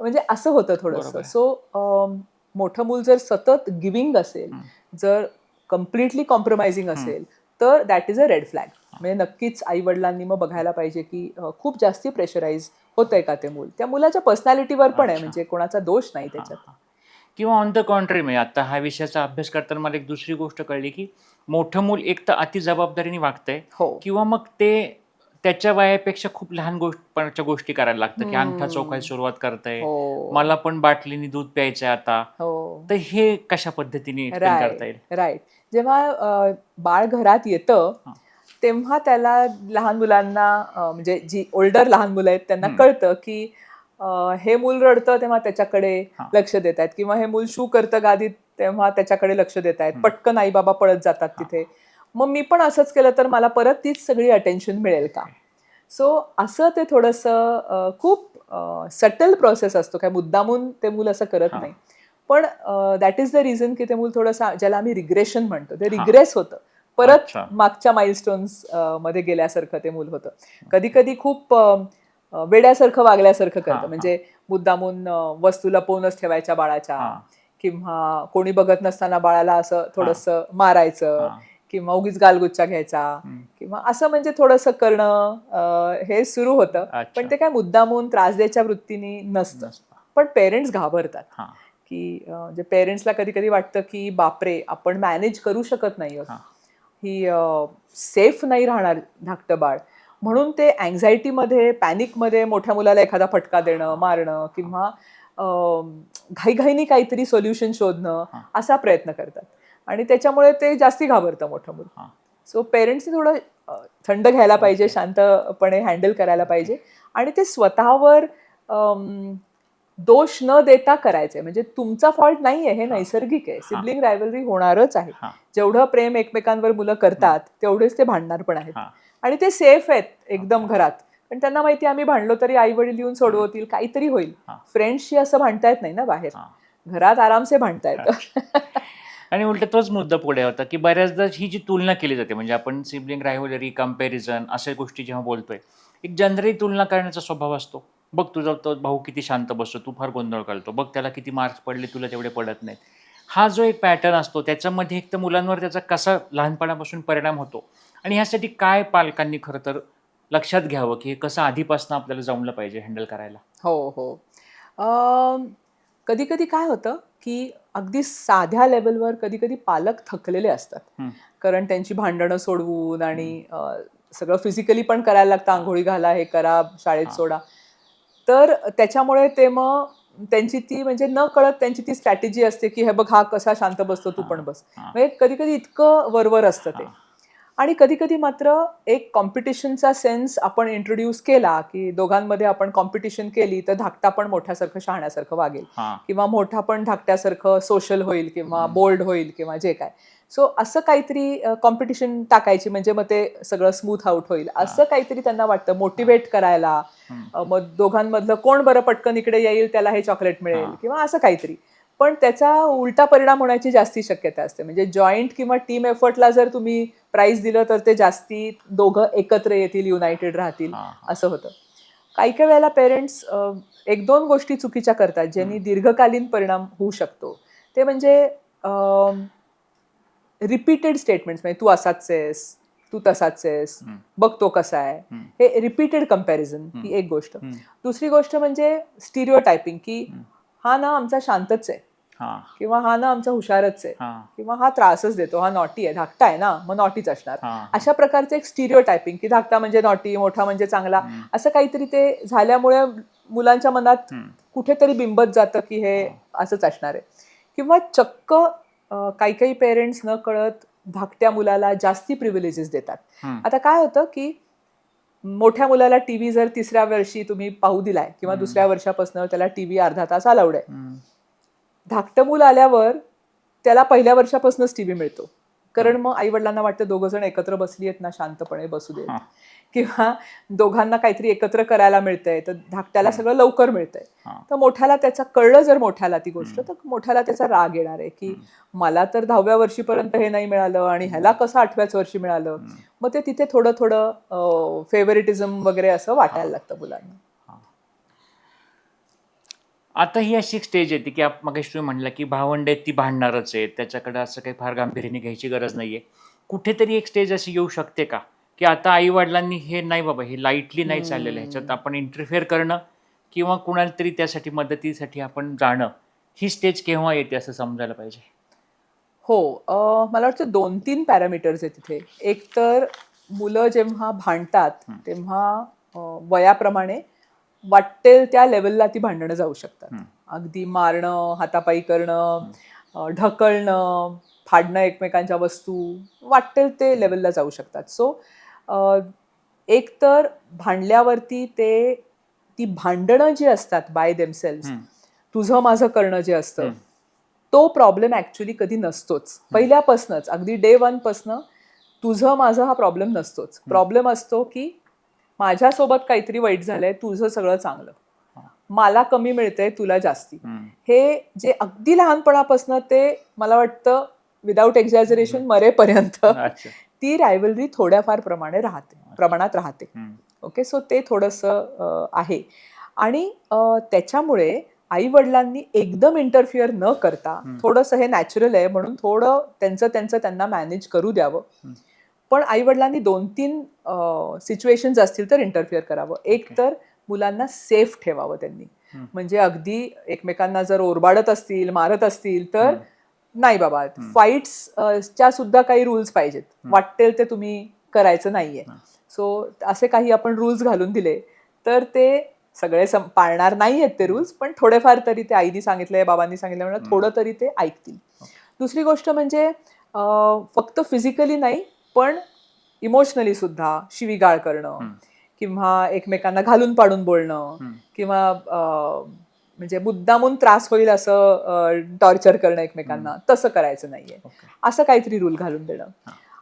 म्हणजे असं होतं थोडंसं. सो मोठं मूल जर सतत गिविंग असेल, जर कम्प्लिटली कॉम्प्रोमाइजिंग असेल तर that is a red flag. म्हणजे नक्कीच आई वडिलांनी मग बघायला पाहिजे की खूप जास्ती प्रेशराईज होतंय का ते मूल. त्या मुलाच्या पर्सनॅलिटीवर पण आहे, म्हणजे कोणाचा दोष नाही त्याच्यात. किंवा ऑन द कॉन्ट्री म्हणजे आता हा विषयाचा अभ्यास करताना मला एक दुसरी गोष्ट कळली की मोठं मूल एक तर अति जबाबदारीने वागतंय किंवा मग ते त्याच्या वयापेक्षा खूप लहान गोष्टी करायला लागतं की अंगठा चोखायला सुरुवात करतंय, मला पण बाटलीने दूध प्यायचंय आता, तर हे कशा पद्धतीने एक्सप्लेन करता येईल? राईट. जेव्हा बाळ घरात येतं तेव्हा त्याला लहान मुलांना म्हणजे जी ओल्डर लहान मुलं आहेत त्यांना कळतं की हे मूल रडतं तेव्हा त्याच्याकडे लक्ष देत आहेत किंवा हे मूल शू करतं गादीत तेव्हा त्याच्याकडे लक्ष देत आहेत, पटकन आई बाबा पळत जातात तिथे, मग मी पण असंच केलं तर मला परत तीच सगळी अटेन्शन मिळेल का. सो असं ते थोडंसं खूप सटल प्रोसेस असतो, काय मुद्दामून ते मूल असं करत नाही, पण दॅट इज द रिझन की ते मूल थोडंसं ज्याला आम्ही रिग्रेशन म्हणतो ते रिग्रेस होतं, परत मागच्या माइलस्टोन्स मध्ये गेल्यासारखं ते मूल होतं. कधी कधी खूप वेड्यासारखं वागल्यासारखं करतं, म्हणजे मुद्दामून वस्तू लपवूनच ठेवायच्या बाळाच्या किंवा कोणी बघत नसताना बाळाला असं थोडंसं मारायचं किंवा उगीच गालगुच्चा घ्यायचा किंवा असं म्हणजे थोडंसं करणं हे सुरू होतं. अच्छा. पण ते काय मुद्दामून त्रास द्यायच्या वृत्तीने नसतं. पण पेरेंट्स घाबरतात हा की म्हणजे पेरेंट्सला कधी कधी वाटतं की बापरे आपण मॅनेज करू शकत नाही आहोत, हा ही सेफ नाही राहणार धाकटं बाळ, म्हणून ते अँझायटीमध्ये पॅनिकमध्ये मोठ्या मुलाला एखादा फटका देणं, मारणं किंवा घाईघाईनी काहीतरी सोल्युशन शोधणं हा. असा प्रयत्न करतात आणि त्याच्यामुळे ते जास्ती घाबरतं मोठं मुलं. हा. सो पेरेंट्सनी थोडं थंड घ्यायला पाहिजे, शांतपणे हँडल करायला पाहिजे आणि ते स्वतःवर दोष न देता करायचे. म्हणजे तुमचा फॉल्ट नाही आहे, हे नैसर्गिक आहे. सिबलिंग रायव्हलरी होणारच आहे. हा. जेवढं प्रेम एकमेकांवर मुलं करतात तेवढेच ते भांडणार पण आहेत हा. आणि ते सेफ आहेत एकदम घरात. पण त्यांना माहिती आम्ही भांडलो तरी आई वडील येऊन सोडवतील, काहीतरी होईल. फ्रेंड्सशी असं भांडता येत नाही ना बाहेर, घरात आरामसे भांडता येतं. आणि उलट तोच मुद्दा पुढे होता की बऱ्याचदा ही जी तुलना केली जाते, म्हणजे आपण सिबलिंग रायव्हलरी, कंपॅरिझन अशा गोष्टी जेव्हा बोलतोय, एक जनरली तुलना करण्याचा स्वभाव असतो. बघ तुझा तो भाऊ किती शांत बसतो, तू फार गोंधळ करतो, बघ त्याला किती मार्क्स पडले, तुला तेवढे पडत नाहीत. हा जो एक पॅटर्न असतो त्याच्यामध्ये एक तर मुलांवर त्याचा कसा लहानपणापासून परिणाम होतो आणि ह्यासाठी काय पालकांनी खरं तर लक्षात घ्यावं की हे कसं आधीपासून आपल्याला जमलं पाहिजे हँडल करायला. हो. कधी कधी काय होतं की अगदी साध्या लेवलवर कधी कधी पालक थकलेले असतात, कारण त्यांची भांडणं सोडवून आणि सगळं फिजिकली पण करायला लागतं, आंघोळी घाला, हे करा, शाळेत सोडा. तर त्याच्यामुळे ते मग त्यांची ती म्हणजे न कळत त्यांची ती स्ट्रॅटेजी असते की हे बघ हा कसा शांत बसतो, तू पण बस. म्हणजे कधी कधी इतकं वरवर असतं ते. आणि कधी कधी मात्र एक कॉम्पिटिशनचा सेन्स आपण इंट्रोड्यूस केला की दोघांमध्ये आपण कॉम्पिटिशन केली तर धाकटा पण मोठ्यासारखं शहाण्यासारखं वागेल किंवा मोठा पण धाकट्यासारखं सोशल होईल किंवा बोल्ड होईल किंवा जे काय. सो असं काहीतरी कॉम्पिटिशन टाकायची म्हणजे मग ते सगळं स्मूथ आउट होईल असं काहीतरी त्यांना वाटतं, मोटिवेट करायला. मग दोघांमधलं कोण बरं पटकन इकडे येईल त्याला हे चॉकलेट मिळेल किंवा असं काहीतरी. पण त्याचा उलटा परिणाम होण्याची जास्ती शक्यता असते. म्हणजे जॉईंट किंवा टीम एफर्टला जर तुम्ही प्राईज दिलं तर ते जास्ती दोघं एकत्र येतील, युनायटेड राहतील, असं होतं. काही काही वेळेला पेरेंट्स एक दोन गोष्टी चुकीच्या करतात ज्यांनी दीर्घकालीन परिणाम होऊ शकतो. ते म्हणजे रिपीटेड स्टेटमेंट्स, म्हणजे तू असाच आहेस, तू तसाच आहेस, बघ तो कसा आहे, हे रिपीटेड कंपॅरिझन ही एक गोष्ट. दुसरी गोष्ट म्हणजे स्टिरिओ टायपिंग की हा ना आमचा शांतच आहे किंवा हा ना आमचा हुशारच आहे किंवा हा त्रासच देतो, हा नॉटी आहे, धाकटा आहे ना मग नॉटीच असणार. अशा प्रकारचं एक स्टिरिओ टायपिंग की धाकटा म्हणजे नॉटी, मोठा म्हणजे चांगला, असं काहीतरी ते झाल्यामुळे मुलांच्या मनात कुठेतरी बिंबत जातं की हे असंच असणार आहे. किंवा चक्क काही काही पेरेंट्स न कळत धाकट्या मुलाला जास्ती प्रिव्हिलेजेस देतात. आता काय होतं की मोठ्या मुलाला टीव्ही जर तिसऱ्या वर्षी तुम्ही पाहू दिलाय किंवा दुसऱ्या वर्षापासून त्याला टीव्ही अर्धा तास अलाउड आहे, धाकटं मूल आल्यावर त्याला पहिल्या वर्षापासूनच टीव्ही मिळतो, कारण मग आई वडिलांना वाटतं दोघं जण एकत्र बसली आहेत ना, शांतपणे बसू देत, किंवा दोघांना काहीतरी एकत्र करायला मिळतंय तर धाकट्याला सगळं लवकर मिळतंय. तर मोठ्याला त्याचा कळलं जर मोठ्याला ती गोष्ट तर मोठ्याला त्याचा राग येणार आहे की मला तर 10व्या वर्षीपर्यंत हे नाही मिळालं आणि ह्याला कसं 8व्याच वर्षी मिळालं. मग ते तिथे थोडं थोडं फेवरेटिझम वगैरे असं वाटायला लागतं मुलांना. आता ही अशी एक स्टेज येते की मगाशी तुम्ही म्हणला की भावंडे ती भांडणारच आहेत, त्याच्याकडे असं काही फार गांभीर्याने घ्यायची गरज नाहीये. कुठेतरी एक स्टेज अशी येऊ शकते का की आता आई वडिलांनी हे नाही बाबा, हे लाईटली नाही चाललेलं, ह्याच्यात आपण इंटरफेअर करणं किंवा कुणाला तरी त्यासाठी मदतीसाठी आपण जाणं, ही स्टेज केव्हा येते असं समजायला पाहिजे? हो, मला वाटतं 2-3 पॅरामीटर्स आहेत तिथे. एक तर मुलं जेव्हा भांडतात तेव्हा वयाप्रमाणे वाटेल त्या लेवलला ती भांडणं जाऊ शकतात. अगदी मारणं, हातापाई करणं, ढकलणं, फाडणं एकमेकांच्या वस्तू, वाटेल ते लेवलला जाऊ शकतात. सो एक तर भांडल्यावरती ती भांडणं जी असतात बाय देमसेल्व्स, तुझं माझं करणं जे असतं, तो प्रॉब्लेम ऍक्च्युली कधी नसतोच. पहिल्यापासूनच अगदी डे 1 पासनं तुझं माझं हा प्रॉब्लेम नसतोच. प्रॉब्लेम असतो की माझ्यासोबत काहीतरी वाईट झालंय, तुझं सगळं चांगलं, मला कमी मिळतंय, तुला जास्ती. हे जे अगदी लहानपणापासून ते मला वाटतं विदाऊट एक्झॅजरेशन मरेपर्यंत ती रायव्हलरी थोड्याफार प्रमाणात राहते. ओके, सो ते थोडंसं आहे. आणि त्याच्यामुळे आई वडिलांनी एकदम इंटरफिअर न करता थोडंसं हे नॅचरल आहे म्हणून थोडं त्यांचं त्यांना मॅनेज करू द्यावं. पण आई वडिलांनी 2-3 सिच्युएशन्स असतील तर इंटरफिअर करावं. एक तर मुलांना सेफ ठेवावं त्यांनी. म्हणजे अगदी एकमेकांना जर ओरबाडत असतील, मारत असतील तर नाही बाबा, फाईट्स च्या सुद्धा काही रूल्स पाहिजेत. वाटेल ते तुम्ही करायचं नाहीये. सो असे काही आपण रूल्स घालून दिले तर ते सगळे पाळणार नाहीयेत ते रूल्स, पण थोडेफार तरी ते आईनी सांगितलंय, बाबांनी सांगितलं म्हणून थोडं तरी ते ऐकतील. दुसरी गोष्ट म्हणजे फक्त फिजिकली नाही पण इमोशनली सुद्धा शिवीगाळ करणं किंवा एकमेकांना घालून पाडून बोलणं किंवा म्हणजे मुद्दामून त्रास होईल असं टॉर्चर करणं एकमेकांना, तसं करायचं नाहीये. असं काहीतरी रूल घालून देणं.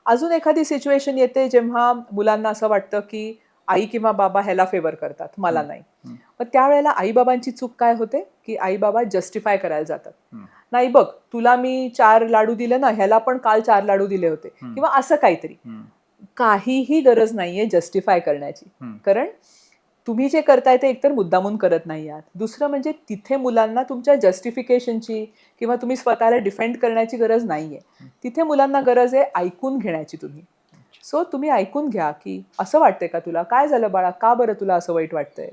अजून एखादी सिच्युएशन येते जेव्हा मुलांना असं वाटतं की आई किंवा बाबा ह्याला फेवर करतात, मला नाही. मग त्यावेळेला आई बाबांची चूक काय होते की आई बाबा जस्टिफाय करायला जातात. नाही बघ, तुला मी 4 लाडू दिले ना, ह्याला पण काल 4 लाडू दिले होते किंवा असं काहीतरी. काहीही गरज नाहीये जस्टिफाय करण्याची, कारण तुम्ही जे करताय ते एकतर मुद्दामून करत नाही आहात. दुसरं म्हणजे तिथे मुलांना तुमच्या जस्टिफिकेशनची किंवा तुम्ही स्वतःला डिफेंड करण्याची गरज नाहीये. तिथे मुलांना गरज आहे ऐकून घेण्याची तुम्ही. सो तुम्ही ऐकून घ्या की असं वाटतंय का तुला, काय झालं बाळा, का बरं तुला असं वाईट वाटतंय,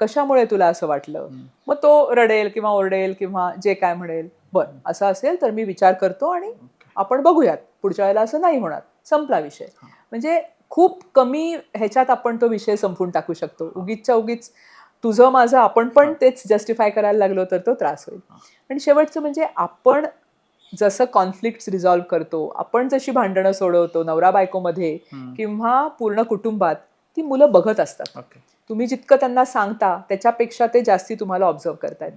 कशामुळे तुला असं वाटलं. मग तो रडेल किंवा ओरडेल किंवा जे काय म्हणेल, बरं असं असेल तर मी विचार करतो आणि आपण बघूयात, पुढच्या वेळेला असं नाही होणार, संपला विषय. म्हणजे खूप कमी ह्याच्यात आपण तो विषय संपवून टाकू शकतो. उगीचच्या उगीच तुझं माझं आपण पण तेच जस्टिफाय करायला लागलो तर तो त्रास होईल. आणि शेवटचं म्हणजे आपण जसं कॉन्फ्लिक्ट रिझॉल्व्ह करतो, आपण जशी भांडणं सोडवतो नवरा बायकोमध्ये किंवा पूर्ण कुटुंबात, ती मुलं बघत असतात. तुम्ही जितकं त्यांना सांगता त्याच्यापेक्षा ते जास्ती तुम्हाला ऑब्झर्व करतायत.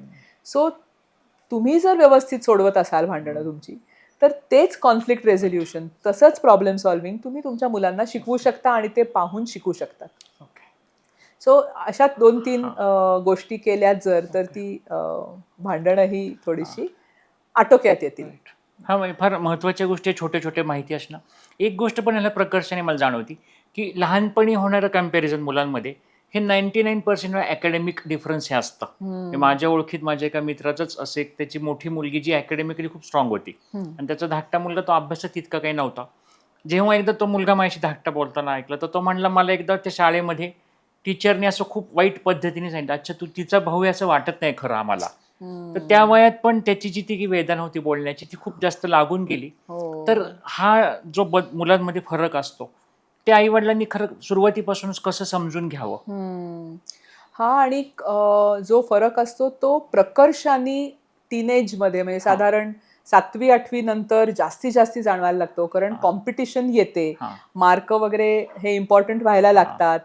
सो तुम्ही जर व्यवस्थित सोडवत असाल भांडणं तुमची, तर तेच कॉन्फ्लिक्ट रेझोल्युशन, तसंच प्रॉब्लेम सॉल्व्हिंग तुम्ही तुमच्या मुलांना शिकवू शकता आणि ते पाहून शिकू शकतात. सो अशा 2-3 गोष्टी केल्यात जर, तर ती भांडणं ही थोडीशी आटोक्यात येतील. हा, म्हणजे फार महत्त्वाच्या गोष्टी, छोटे छोटे माहिती असणं. एक गोष्ट पण ह्याला प्रकर्षाने मला जाणवती की लहानपणी होणारं कम्पॅरिझन मुलांमध्ये हे 99% अकॅडमिक डिफरन्स हे असतं. माझ्या ओळखीत माझ्या एका मित्राचंच असं एक, त्याची मोठी मुलगी जी अकॅडमिकली खूप स्ट्रॉंग होती आणि त्याचा धाकटा मुलगा, तो अभ्यासात तितका काही नव्हता. जेव्हा एकदा तो मुलगा माझ्याशी धाकटा बोलताना ऐकला तर तो म्हणला, मला एकदा त्या शाळेमध्ये टीचरने असं खूप वाईट पद्धतीने सांगितलं, अच्छा तू तिचा भाऊ आहे असं वाटत नाही खरं आम्हाला. तर त्या वयात पण त्याची जी ती वेदना होती बोलण्याची ती खूप जास्त लागून गेली. तर हा जो मुलांमध्ये फरक असतो ते आई वडिलांनी खरं सुरुवातीपासूनच कसं समजून घ्यावं. हा, आणि जो फरक असतो तो प्रकर्षाने टीनेजमध्ये, म्हणजे साधारण 7वी-8वी नंतर जास्तीत जास्त जाणवायला लागतो. कारण कॉम्पिटिशन येते, मार्क वगैरे हे इम्पॉर्टंट व्हायला लागतात.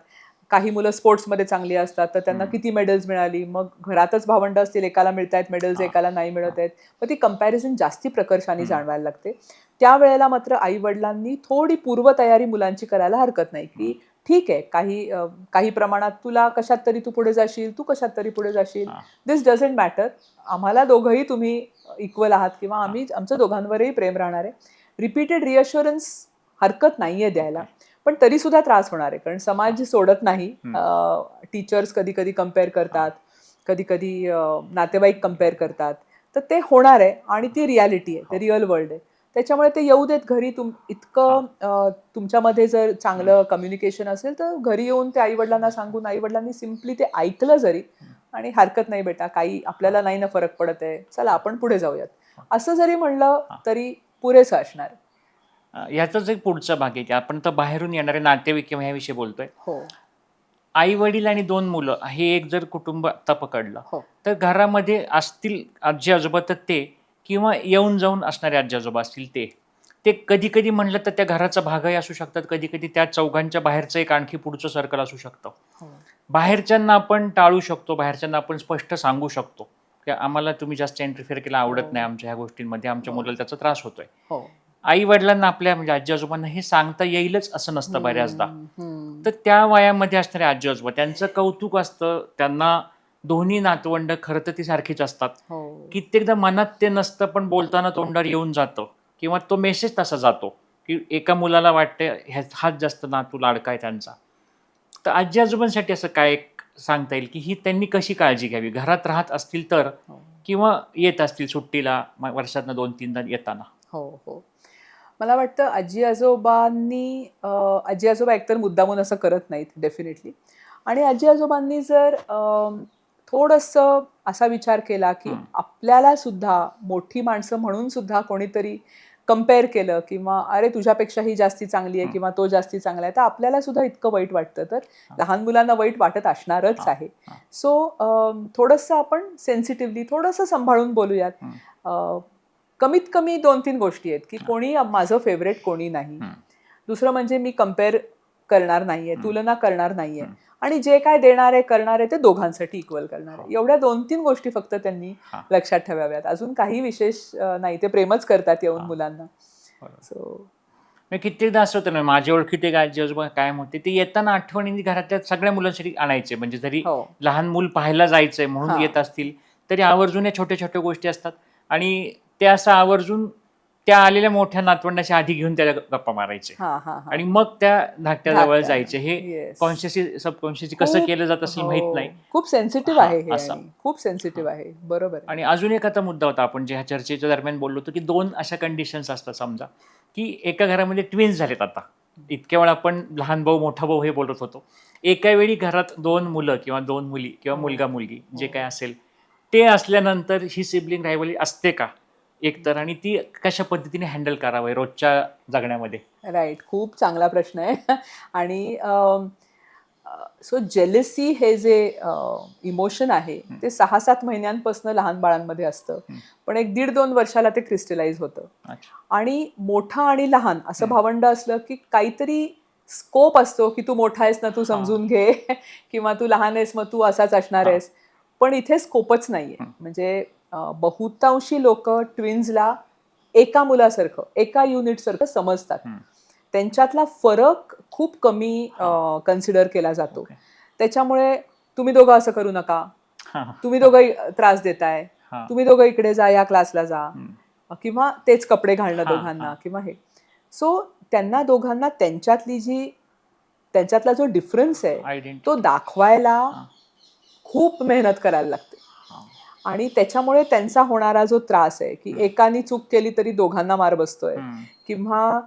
काही मुलं स्पोर्ट्समध्ये चांगली असतात तर त्यांना किती मेडल्स मिळाली, मग घरातच भावंड असतील, एकाला मिळतायत मेडल्स, एकाला नाही मिळत आहेत, मग ती कंपॅरिझन जास्ती प्रकर्षाने जाणवायला लागते. त्यावेळेला मात्र आई वडिलांनी थोडी पूर्वतयारी मुलांची करायला हरकत नाही की ठीक आहे, काही प्रमाणात तुला कशात तरी तू पुढे जाशील, तू कशात तरी पुढे जाशील, दिस डझंट मॅटर. आम्हाला दोघंही तुम्ही इक्वल आहात किंवा आम्ही आमचं दोघांवरही प्रेम राहणार आहे. रिपीटेड रिअश्युरन्स हरकत नाहीये द्यायला, पण तरी सुद्धा त्रास होणार आहे. कारण समाज सोडत नाही. टीचर्स कधी कधी कम्पेअर करतात, कधी कधी नातेवाईक कम्पेअर करतात, तर ते होणार आहे आणि ती रियालिटी आहे, ते रिअल वर्ल्ड आहे. त्याच्यामुळे ते येऊ देत घरी. इतकं तुमच्यामध्ये जर चांगलं कम्युनिकेशन असेल तर घरी येऊन ते आईवडिलांना सांगून, आईवडिलांनी सिम्पली ते ऐकलं जरी, आणि हरकत नाही बेटा, काही आपल्याला नाही ना फरक पडत आहे, चला आपण पुढे जाऊयात, असं जरी म्हणलं तरी पुरेसं असणार. याचाच एक पुढचा भाग आहे की आपण तर बाहेरून येणारे नातेवाईक किंवा ह्याविषयी बोलतोय. हो, आई वडील आणि 2 मुलं हे एक जर कुटुंब आता पकडलं तर घरामध्ये असतील आजी आजोबा तर ते, किंवा येऊन जाऊन असणारे आजी आजोबा असतील ते कधी कधी म्हणलं तर त्या घराचा भागही असू शकतात, कधी कधी त्या चौघांच्या बाहेरचं एक आणखी पुढचं सर्कल असू शकतं. बाहेरच्यांना आपण टाळू शकतो, बाहेरच्यांना आपण स्पष्ट सांगू शकतो की आम्हाला तुम्ही जास्त इंटरफिअर केला आवडत नाही आमच्या ह्या गोष्टींमध्ये, आमच्या मुलाला त्याचा त्रास होतोय. आई वडिलांना आपल्या म्हणजे आजी आजोबांना हे सांगता येईलच असं नसतं बऱ्याचदा. तर त्या वयामध्ये असणारे आजी आजोबा, त्यांचं कौतुक असतं, त्यांना दोन्ही नातवंड खरं तर ती सारखीच असतात. कित्येकदा मनात ते नसतं पण बोलताना तोंडावर येऊन जातं किंवा तो मेसेज तसा जातो की एका मुलाला वाटतं हाच जास्त नातू लाडका आहे त्यांचा. तर आजी आजोबांसाठी असं काय सांगता येईल की ही त्यांनी कशी काळजी घ्यावी, घरात राहत असतील तर, किंवा येत असतील सुट्टीला वर्षातनं 2-3दा येताना? हो हो. मला वाटतं आजी आजोबा एकतर मुद्दामून असं करत नाहीत डेफिनेटली. आणि आजी आजोबांनी जर थोडंसं असा विचार केला की आपल्याला सुद्धा मोठी माणसं म्हणून सुद्धा कोणीतरी कम्पेअर केलं किंवा अरे तुझ्यापेक्षा ही जास्ती चांगली आहे किंवा तो जास्ती चांगला आहे, तर आपल्याला सुद्धा इतकं वाईट वाटतं. तर लहान मुलांना वाईट वाटत असणारच आहे. सो थोडंसं आपण सेन्सिटिव्हली थोडंसं सांभाळून बोलूयात. कमीत कमी 2-3 गोष्टी आहेत की कोणी माझं फेवरेट कोणी नाही. दुसरं म्हणजे मी कम्पेअर करणार नाहीये, तुलना करणार नाहीये, आणि जे काय देणार आहे करणार आहे ते दोघांसाठी इक्वल करणार आहे. एवढ्या 2-3 गोष्टी फक्त त्यांनी लक्षात ठेवाव्यात. अजून काही विशेष नाही. ते प्रेमच करतात येऊन मुलांना. सो कित्येकदा असं होतं ना, माझ्या ओळखीत एक आजी आजोबा कायम होते, ते येताना आठवणीने घरातल्या सगळ्या मुलांसाठी आणायचे. म्हणजे जरी लहान मूल पाहायला जायचंय म्हणून येत असतील तरी आवर्जून या छोट्या छोट्या गोष्टी असतात, आणि ते असं आवर्जून त्या आलेल्या मोठ्या नातवंडाशी आधी घेऊन त्याला गप्पा मारायचे आणि मग त्या धाकट्याजवळ जायचे. हे कॉन्शियसली सबकॉन्शियसली कसं केलं जात असेल माहित नाही. खूप सेन्सिटिव्ह आहे हे, खूप सेन्सिटिव्ह आहे. बरोबर. आणि अजून एक आता मुद्दा होता, आपण ज्या चर्चेच्या दरम्यान बोललो होतो की 2 अशा कंडिशन्स असतात. समजा की एका घरामध्ये ट्विन्स झालेत. आता इतक्या वेळा आपण लहान भाऊ मोठा भाऊ हे बोलत होतो. एका वेळी घरात 2 मुलं किंवा 2 मुली किंवा मुलगा मुलगी जे काय असेल ते असल्यानंतर ही सिबलिंग रायव्हलरी असते का एकतर, आणि ती कशा पद्धतीने हँडल करावं रोजच्या जगण्यामध्ये? राईट, खूप चांगला प्रश्न आहे. आणि सो जेलसी हे जे इमोशन आहे ते 6-7 महिन्यांपासून लहान बाळांमध्ये असतं, पण 1-1.5-2 वर्षाला ते क्रिस्टलाइज होतं. आणि मोठा आणि लहान असं भावंड असलं की काहीतरी स्कोप असतो की तू मोठा आहेस ना, तू समजून घे, किंवा तू लहान आहेस मग तू असाच असणार आहेस. पण इथे स्कोपच नाहीये. म्हणजे बहुतांशी लोक ट्विन्सला एका मुलासारखं, एका युनिट सारखं समजतात. त्यांच्यातला फरक खूप कमी कन्सिडर केला जातो. त्याच्यामुळे तुम्ही दोघं असं करू नका, तुम्ही दोघं त्रास देताय, तुम्ही दोघं इकडे जा, या क्लासला जा, किंवा तेच कपडे घालणं दोघांना किंवा हे. सो त्यांना दोघांना त्यांच्यातला जो डिफरन्स आहे तो दाखवायला खूप मेहनत करायला लागते. आणि त्याच्यामुळे त्यांचा होणारा जो त्रास आहे की एकाने चूक केली तरी दोघांना मार बसतोय, किंवा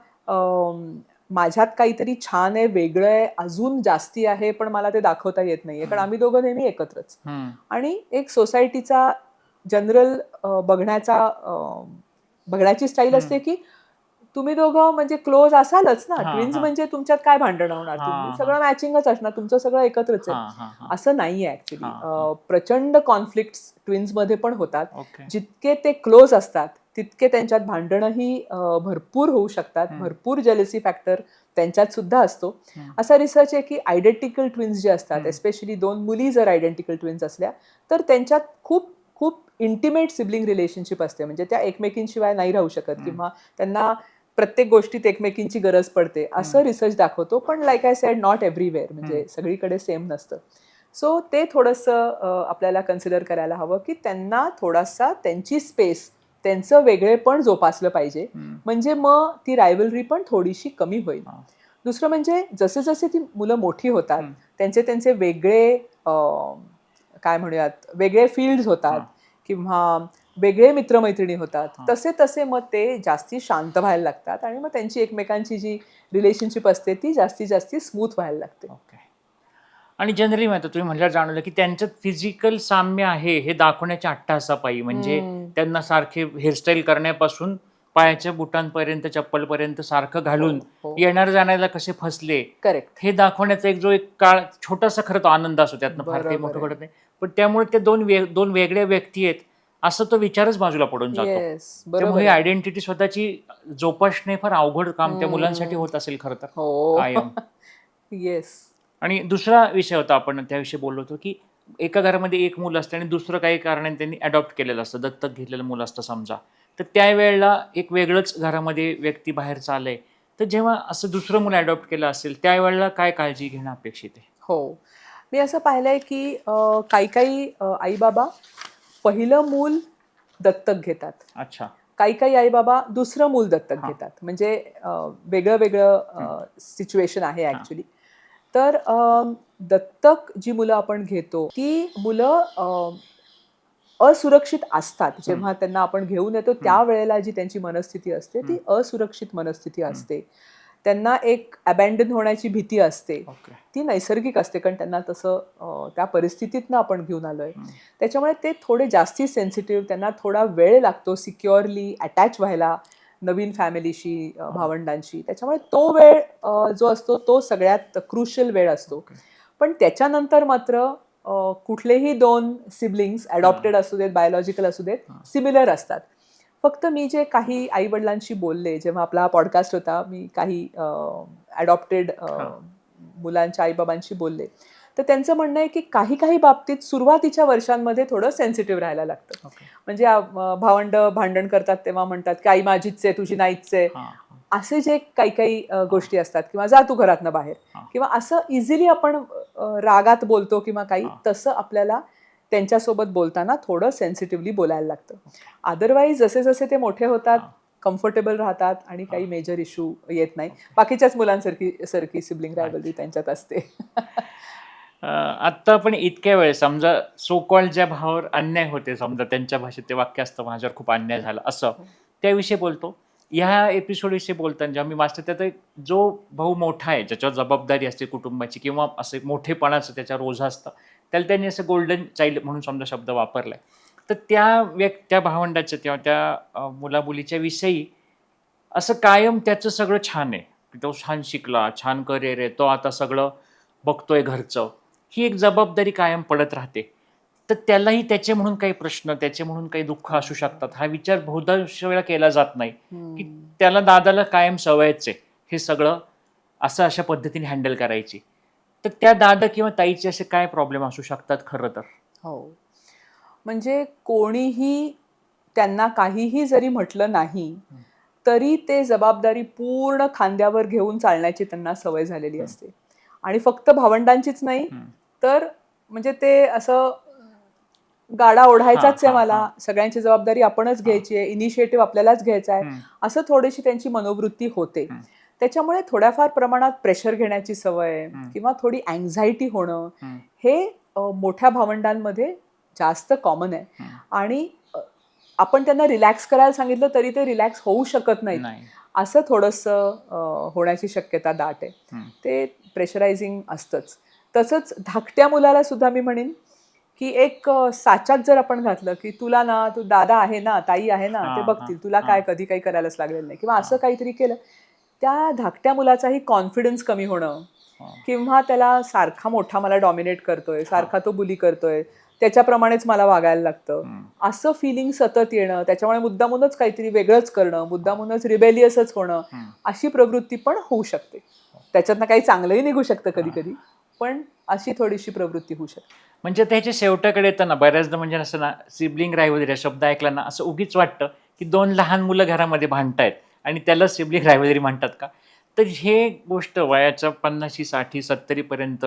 माझ्यात काहीतरी छान आहे, वेगळं आहे, अजून जास्ती आहे, पण मला ते दाखवता येत नाहीये कारण आम्ही दोघं नेहमी एकत्रच. आणि एक सोसायटीचा जनरल बघण्याची स्टाईल असते की तुम्ही दोघं म्हणजे क्लोज असालच ना, ट्विन्स म्हणजे तुमच्यात काय भांडण होणार, तुम्ही सगळं मॅचिंगच असणार, तुमचं सगळं एकत्रच आहे. असं नाहीये ऍक्च्युली. प्रचंड कॉन्फ्लिक्ट ट्विन्स मध्ये पण होतात. जितके ते क्लोज असतात तितके त्यांच्यात भांडणही भरपूर होऊ शकतात. भरपूर जेलसी फॅक्टर त्यांच्यात सुद्धा असतो. असा रिसर्च आहे की आयडेंटिकल ट्विन्स जे असतात, एस्पेशली 2 मुली जर आयडेंटिकल ट्विन्स असल्या तर त्यांच्यात खूप खूप इंटिमेट सिबलिंग रिलेशनशिप असते. म्हणजे त्या एकमेकींशिवाय नाही राहू शकत, किंवा त्यांना प्रत्येक गोष्टीत एकमेकींची गरज पडते असं रिसर्च दाखवतो. पण like I said, not everywhere, म्हणजे सगळीकडे सेम नसतं. सो ते थोडंसं आपल्याला कन्सिडर करायला हवं की त्यांना थोडासा त्यांची स्पेस, त्यांचं वेगळेपण जोपासलं पाहिजे. म्हणजे मग ती रायव्हलरी पण थोडीशी कमी होईल. दुसरं म्हणजे जसे जसे ती मुलं मोठी होतात त्यांचे वेगळे काय म्हणूयात, वेगळे फील्ड्स होतात किंवा वेगळे मित्रमैत्रिणी होतात, तसे तसे मग ते जास्ती शांत व्हायला लागतात आणि मग त्यांची एकमेकांची जी रिलेशनशिप असते ती जास्तीत जास्त स्मूथ व्हायला लागते. आणि जनरली माहिती, तुम्ही म्हटलं जाणवलं की त्यांच्यात फिजिकल साम्य आहे हे दाखवण्याच्या अट्टहासापायी, म्हणजे त्यांना सारखे हेअरस्टाईल करण्यापासून पायाच्या बुटांपर्यंत, चप्पलपर्यंत सारखं घालून येणार जाण्याला कसे फसले, करेक्ट, हे दाखवण्याचा एक जो एक काळ छोटासा खरं तो आनंद असतो, त्यातनं फार काही मोठं घडत नाही. पण त्यामुळे ते दोन वेगळ्या व्यक्ती आहेत असं तो विचारच बाजूला पडून जातो. त्यामुळे आयडेंटिटी स्वतःची जोपासणे फार अवघड काम त्या मुलांसाठी होत असेल खरं तर कायम. येस. आणि दुसरा विषय होता, आपण त्याविषयी बोललो होतो की एका घरामध्ये एक मूल असतं आणि दुसरं काही कारणाने त्यांनी अडॉप्ट केलेलं असतं, दत्तक घेतलेलं मूल असतं समजा, तर त्यावेळेला एक वेगळंच घरामध्ये व्यक्ती बाहेर चालय, तर जेव्हा असं दुसरं मूल अडॉप्ट केलं असेल त्यावेळेला काय काळजी घेणं अपेक्षित आहे? हो, मी असं पाहिलंय की काही आई बाबा पहिलं मूल दत्तक घेतात. अच्छा. काही आई बाबा दुसरं मूल दत्तक घेतात. म्हणजे वेगळं सिच्युएशन आहे ऍक्च्युली. तर दत्तक जी मुलं आपण घेतो ती मुलं असुरक्षित असतात. जेव्हा त्यांना आपण घेऊन येतो त्यावेळेला जी त्यांची मनस्थिती असते ती असुरक्षित मनस्थिती असते. त्यांना एक अबॅन्डन होण्याची भीती असते. ओके. ती नैसर्गिक असते कारण त्यांना तसं त्या परिस्थितीतनं आपण घेऊन आलोय. त्याच्यामुळे ते थोडे जास्ती सेन्सिटिव्ह, त्यांना थोडा वेळ लागतो सिक्युअरली अटॅच व्हायला नवीन फॅमिलीशी, भावंडांशी. त्याच्यामुळे तो वेळ जो असतो तो सगळ्यात क्रुशियल वेळ असतो. पण त्याच्यानंतर मात्र कुठलेही 2 सिबलिंग्स अडॉप्टेड असू देत, बायोलॉजिकल असू देत, सिमिलर असतात. फक्त मी जे काही आई वडिलांशी बोलले, जेव्हा आपला हा पॉडकास्ट होता, मी काही अडॉप्टेड मुलांच्या आईबाबांशी बोलले, तर त्यांचं म्हणणं आहे की काही काही बाबतीत सुरुवातीच्या वर्षांमध्ये थोडं सेन्सिटिव्ह राहायला लागतं. म्हणजे भावंड भांडण करतात तेव्हा म्हणतात की आई माझीच आहे, तुझी नाहीच आहे, असे जे काही काही गोष्टी असतात, किंवा जा तू घरातनं बाहेर, किंवा असं इझिली आपण रागात बोलतो किंवा काही, तसं आपल्याला त्यांच्यासोबत बोलताना थोडं सेन्सिटिव्हली बोलायला लागतं. अदरवाईज जसे जसे ते मोठे होतात, कम्फर्टेबल राहतात आणि काही मेजर इश्यू येत नाही. बाकीच्याच मुलांसारखी सिबलिंग रायव्हलरी त्यांच्यात असते. आत्ता पण इतक्या वेळ समजा सो कॉल्ड ज्या भावावर अन्याय होते, समजा त्यांच्या भाषेत ते वाक्य असतं, माझ्यावर खूप अन्याय झाला असं, त्याविषयी बोलतो. ह्या एपिसोडविषयी बोलताना जेव्हा मी वाचतो, त्यात एक जो भाऊ मोठा आहे, ज्याच्यावर जबाबदारी असते कुटुंबाची किंवा असं मोठेपणाचं त्याच्यावर ओझं असतं, त्याला त्यांनी असं गोल्डन चाइल्ड म्हणून समजा शब्द वापरलाय. तर त्या भावंडाच्या किंवा त्या मुलामुलीच्या विषयी असं कायम त्याचं सगळं छान आहे, की तो छान शिकला, छान करिअर आहे, तो आता सगळं बघतोय घरचं, ही एक जबाबदारी कायम पडत राहते. तर त्यालाही त्याचे म्हणून काही प्रश्न, त्याचे म्हणून काही दुःख असू शकतात, हा विचार बहुतांश वेळा केला जात नाही, की त्याला दादाला कायम सवयच आहे हे सगळं असं अशा पद्धतीने हँडल करायची. तर त्या दादा किंवा ताईचे असे काय प्रॉब्लेम असू शकतात खरं तर? हो, म्हणजे कोणीही त्यांना काहीही जरी म्हटलं नाही तरी ते जबाबदारी पूर्ण खांद्यावर घेऊन चालण्याची त्यांना सवय झालेली असते. आणि फक्त भावंडांचीच नाही, तर म्हणजे ते असं गाडा ओढायचाच आहे मला, सगळ्यांची जबाबदारी आपणच घ्यायची आहे, इनिशिएटिव्ह आपल्यालाच घ्यायचा आहे, असं थोडीशी त्यांची मनोवृत्ती होते. त्याच्यामुळे थोड्याफार प्रमाणात प्रेशर घेण्याची सवय किंवा थोडी अँझायटी होणं हे मोठ्या भावंडांमध्ये जास्त कॉमन आहे. आणि आपण त्यांना रिलॅक्स करायला सांगितलं तरी ते रिलॅक्स होऊ शकत नाहीत, असं थोडंसं होण्याची शक्यता दाट आहे. ते प्रेशरायझिंग असतंच. तसंच धाकट्या मुलाला सुद्धा मी म्हणेन की एक साच्यात जर आपण घातलं की तुला ना, तू दादा आहे ना, ताई आहे ना, ते बघतील, तुला काय कधी काही करायलाच लागलेलं नाही, किंवा असं काहीतरी केलं, त्या धाकट्या मुलाचाही कॉन्फिडन्स कमी होणं, किंवा त्याला सारखा मोठा मला डॉमिनेट करतोय, सारखा तो बुली करतोय, त्याच्याप्रमाणेच मला वागायला लागतं, असं फिलिंग सतत येणं, त्याच्यामुळे मुद्दामूनच काहीतरी वेगळंच करणं, मुद्दामूनच रिबेलियसच होणं, अशी प्रवृत्ती पण होऊ शकते. त्याच्यातनं काही चांगलंही निघू शकतं कधी कधी, पण अशी थोडीशी प्रवृत्ती होऊ शकते. म्हणजे त्याच्या शेवटाकडे येताना बऱ्याचदा म्हणजे असं ना, सिबलिंग रायव्हलरी शब्द ऐकला ना असं उगीच वाटतं की 2 लहान मुलं घरामध्ये भांडतायत आणि त्याला सिबलिंग रायव्हलरी म्हणतात का? तर हे गोष्ट वयाच्या 50, 60, 70 पर्यंत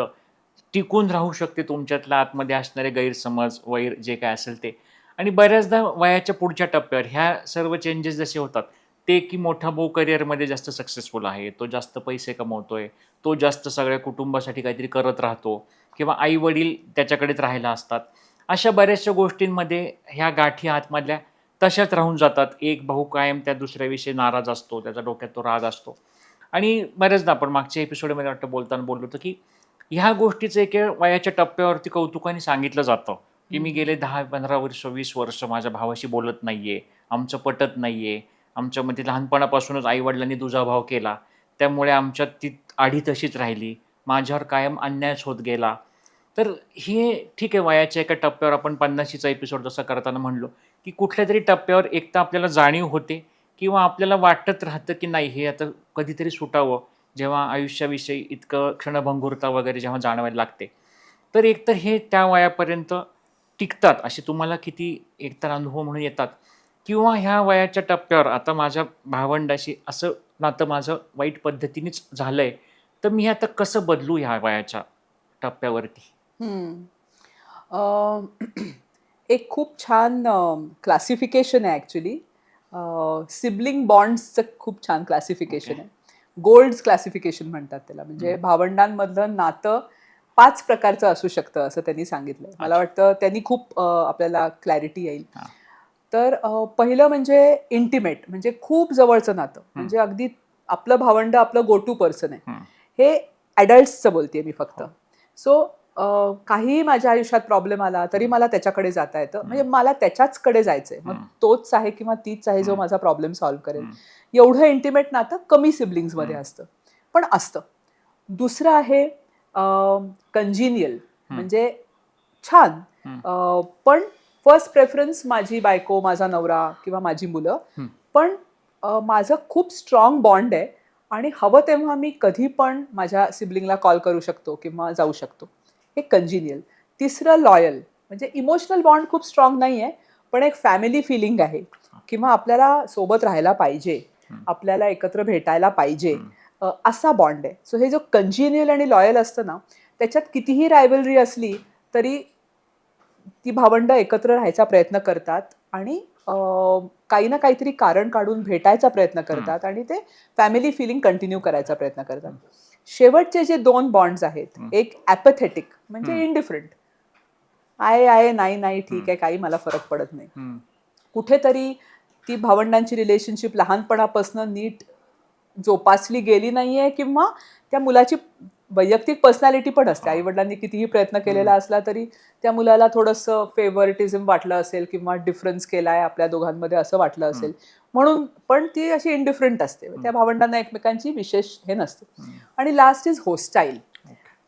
टिकून राहू शकते तुमच्यातल्या आतमध्ये असणारे गैरसमज, वैर जे काय असेल ते. आणि बऱ्याचदा वयाच्या पुढच्या टप्प्यावर ह्या सर्व चेंजेस जसे होतात, ते की मोठा भाऊ करिअरमध्ये जास्त सक्सेसफुल आहे, तो जास्त पैसे कमवतोय, तो जास्त सगळ्या कुटुंबासाठी काहीतरी करत राहतो, किंवा आई वडील त्याच्याकडेच राहायला असतात. अशा बऱ्याचशा गोष्टींमध्ये ह्या गाठी आतमधल्या तशाच राहून जातात. एक भाऊ कायम त्या दुसऱ्याविषयी नाराज असतो, त्याच्या डोक्यात तो राग असतो. आणि बऱ्याचदा आपण मागच्या एपिसोडमध्ये वाटतं बोलताना बोललो होतो की ह्या गोष्टीचं एक वयाच्या टप्प्यावरती कौतुकाने सांगितलं जातं की मी गेले 10-15 वर्ष, 20 वर्ष माझ्या भावाशी बोलत नाहीये, आमचं पटत नाहीये, आमच्यामध्ये लहानपणापासूनच आई वडिलांनी दुजाभाव केला, त्यामुळे आमच्यात ती आढी तशीच राहिली, माझ्यावर कायम अन्यायच होत गेला. तर हे ठीक आहे, वयाच्या एका टप्प्यावर आपण 50शीचा एपिसोड जसा करताना म्हणलो की कुठल्या तरी टप्प्यावर एक तर आपल्याला जाणीव होते किंवा आपल्याला वाटत राहतं की नाही हे आता कधीतरी सुटावं, जेव्हा आयुष्याविषयी इतकं क्षणभंगुरता वगैरे जेव्हा जाणवायला लागते. तर एकतर हे त्या वयापर्यंत टिकतात असे तुम्हाला किती एकतर अनुभव म्हणून येतात, किंवा ह्या वयाच्या टप्प्यावर आता माझ्या भावंडाशी असं नातं माझं वाईट पद्धतीनेच झालंय, तर मी आता कसं बदलू ह्या वयाच्या टप्प्यावरती? अं, एक खूप छान क्लासिफिकेशन आहे ॲक्च्युली. सिबलिंग बॉन्ड्सचं खूप छान क्लासिफिकेशन आहे. गोल्ड्स क्लासिफिकेशन म्हणतात त्याला. म्हणजे भावंडांमधलं नातं 5 प्रकारचं असू शकतं असं त्यांनी सांगितलं. मला वाटतं त्यांनी खूप आपल्याला क्लॅरिटी येईल. तर पहिलं म्हणजे इंटिमेट, म्हणजे खूप जवळचं नातं, म्हणजे अगदी आपलं भावंड आपलं गो टू पर्सन आहे. हे ॲडल्ट्सचं बोलतेय मी फक्त. सो काहीही माझ्या आयुष्यात प्रॉब्लेम आला तरी मला त्याच्याकडे जाता येतं, म्हणजे मला त्याच्याचकडे जायचंय, मग तोच आहे किंवा तीच आहे जो माझा प्रॉब्लेम सॉल्व्ह करेल. एवढं इंटिमेट नातं कमी सिबलिंग्समध्ये असतं, पण असतं. दुसरं आहे कंजिनियल, म्हणजे छान, पण फर्स्ट प्रेफरन्स माझी बायको, माझा नवरा किंवा माझी मुलं, पण माझं खूप स्ट्रॉंग बॉन्ड आहे आणि हवं तेव्हा मी कधी पण माझ्या सिबलिंगला कॉल करू शकतो किंवा जाऊ शकतो. हे कंजिनियल. तिसरं लॉयल, म्हणजे इमोशनल बॉन्ड खूप स्ट्रॉंग नाही आहे, पण एक फॅमिली फिलिंग आहे किंवा आपल्याला सोबत राहायला पाहिजे, आपल्याला एकत्र भेटायला पाहिजे, असा बॉन्ड आहे. सो हे जो कंजिनियल आणि लॉयल असतं ना, त्याच्यात कितीही रायव्हलरी असली तरी ती भावंड एकत्र राहायचा प्रयत्न करतात आणि काही ना काहीतरी कारण काढून भेटायचा प्रयत्न करतात आणि ते फॅमिली फिलिंग कंटिन्यू करायचा प्रयत्न करतात. शेवटचे जे 2 बॉन्ड्स आहेत, एक ॲपॅथेटिक, म्हणजे इंडिफरंट, आहे नाही नाही ठीक आहे, काही मला फरक पडत नाही. कुठेतरी ती भावंडांची रिलेशनशिप लहानपणापासून नीट जोपासली गेली नाहीये किंवा त्या मुलाची वैयक्तिक पर्सनॅलिटी पण असते. आईवडिलांनी कितीही प्रयत्न केलेला असला तरी त्या मुलाला थोडंसं फेवरिटिझम वाटलं असेल किंवा डिफरन्स केलाय आपल्या दोघांमध्ये असं वाटलं असेल, म्हणून पण ती अशी इंडिफरंट असते. त्या भावंडांना एकमेकांची विशेष हे नसते. आणि लास्ट इज होस्टाईल.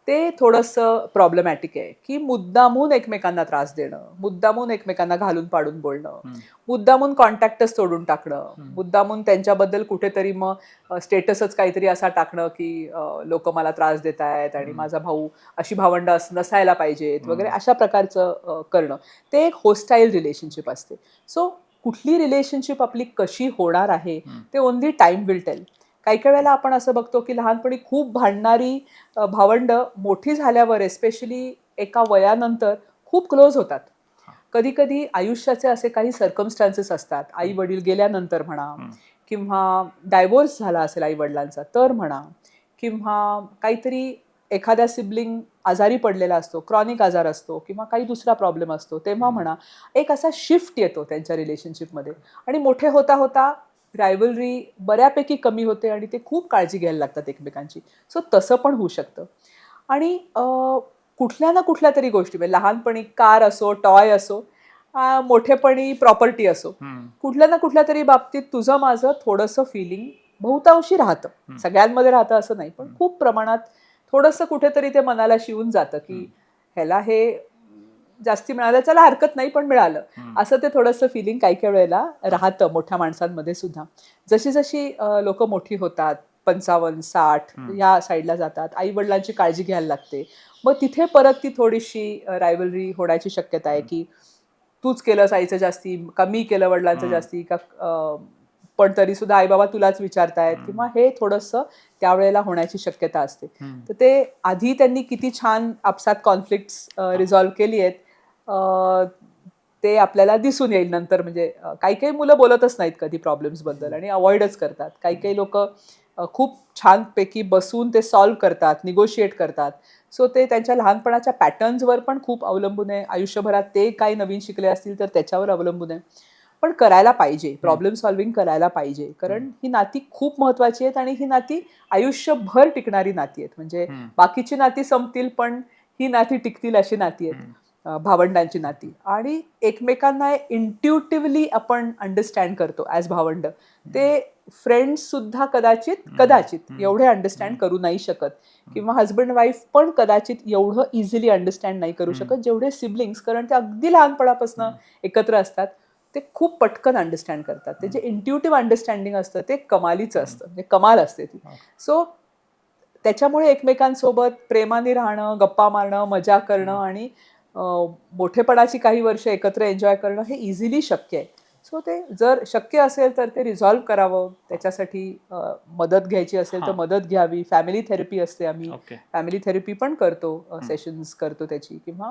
ते थोडंसं प्रॉब्लेमॅटिक आहे की मुद्दामून एकमेकांना त्रास देणं, मुद्दामून एकमेकांना घालून पाडून बोलणं, मुद्दामून कॉन्टॅक्टच तोडून टाकणं, मुद्दामून त्यांच्याबद्दल कुठेतरी मग स्टेटसच काहीतरी असा टाकणं की लोक मला त्रास देत आहेत आणि माझा भाऊ, अशी भावंड नसायला पाहिजेत वगैरे, अशा प्रकारचं करणं, ते एक होस्टाईल रिलेशनशिप असते. सो कुठली रिलेशनशिप आपली कशी होणार आहे ते ओन्ली टाइम विल टेल. काही काही वेळेला आपण असं बघतो की लहानपणी खूप भांडणारी भावंड मोठी झाल्यावर, एस्पेशली एका वयानंतर, खूप क्लोज होतात. कधी कधी आयुष्याचे असे काही सर्कमस्टान्सेस असतात, आई वडील गेल्यानंतर म्हणा, किंवा डायव्होर्स झाला असेल आई वडिलांचा तर म्हणा, किंवा काहीतरी एखाद्या सिबलिंग आजारी पडलेला असतो, क्रॉनिक आजार असतो किंवा काही दुसरा प्रॉब्लेम असतो तेव्हा म्हणा, एक असा शिफ्ट येतो त्यांच्या रिलेशनशिपमध्ये आणि मोठे होता होता रायव्हलरी बऱ्यापैकी कमी होते आणि ते खूप काळजी घ्यायला लागतात एकमेकांची. सो तसं पण होऊ शकतं. आणि कुठल्या ना कुठल्या तरी गोष्टी, म्हणजे लहानपणी कार असो, टॉय असो, मोठेपणी प्रॉपर्टी असो, कुठल्या ना कुठल्या तरी बाबतीत तुझं माझं थोडंसं फिलिंग बहुतांशी राहतं. सगळ्यांमध्ये राहतं असं नाही, पण खूप प्रमाणात थोडंसं कुठेतरी ते मनाला शिवून जातं की ह्याला हे जास्ती मिळालं, चला हरकत नाही पण मिळालं, असं ते थोडंसं फिलिंग काही काही वेळेला राहतं मोठ्या माणसांमध्ये सुद्धा. जशी जशी लोक मोठी होतात, 55-60 या साईडला जातात, आई वडिलांची काळजी घ्यायला लागते, मग तिथे परत ती थोडीशी रायव्हलरी होण्याची शक्यता आहे की तूच केलंस आईचं जास्ती का मी केलं वडिलांचं जास्ती का, पण तरी सुद्धा आई बाबा तुलाच विचारतायत, किंवा हे थोडंसं त्यावेळेला होण्याची शक्यता असते. तर ते आधी त्यांनी किती छान आपसात कॉन्फ्लिक्ट्स रिझॉल्व्ह केली आहेत ते आपल्याला दिसून येईल नंतर. म्हणजे काही काही मुलं बोलतच नाहीत कधी प्रॉब्लेम्स बद्दल आणि अवॉइडच करतात. काही काही लोक खूप छानपैकी बसून ते सॉल्व्ह करतात, निगोशिएट करतात. सो ते त्यांच्या लहानपणाच्या पॅटर्न्सवर पण खूप अवलंबून आहे. आयुष्यभरात ते काही नवीन शिकले असतील तर त्याच्यावर अवलंबून आहे. पण करायला पाहिजे, प्रॉब्लेम सॉल्व्हिंग करायला पाहिजे, कारण ही नाती खूप महत्वाची आहेत आणि ही नाती आयुष्यभर टिकणारी नाती आहेत. म्हणजे बाकीची नाती संपतील पण ही नाती टिकतील अशी नाती आहेत, भावंडांची नाती. आणि एकमेकांना इंट्युटिव्हली आपण अंडरस्टँड करतो ॲज भावंड. ते फ्रेंड्स सुद्धा कदाचित एवढे अंडरस्टँड करू नाही शकत, किंवा हजबंड वाईफ पण कदाचित एवढं इझिली अंडरस्टँड नाही करू शकत जेवढे सिबलिंग्स, कारण ते अगदी लहानपणापासून एकत्र असतात. ते खूप पटकन अंडरस्टँड करतात. ते जे इंट्युटिव्ह अंडरस्टँडिंग असतं ते कमालीचं असतं, म्हणजे कमाल असते ती. सो त्याच्यामुळे एकमेकांसोबत प्रेमाने राहणं, गप्पा मारणं, मजा करणं आणि मोठेपणाची काही वर्ष एकत्र एन्जॉय करणं हे इझिली शक्य आहे. सो ते जर शक्य असेल तर ते रिझॉल्व्ह करावं. त्याच्यासाठी मदत घ्यायची असेल तर मदत घ्यावी. फॅमिली थेरपी असते, आम्ही फॅमिली थेरपी पण करतो, सेशन्स करतो त्याची, किंवा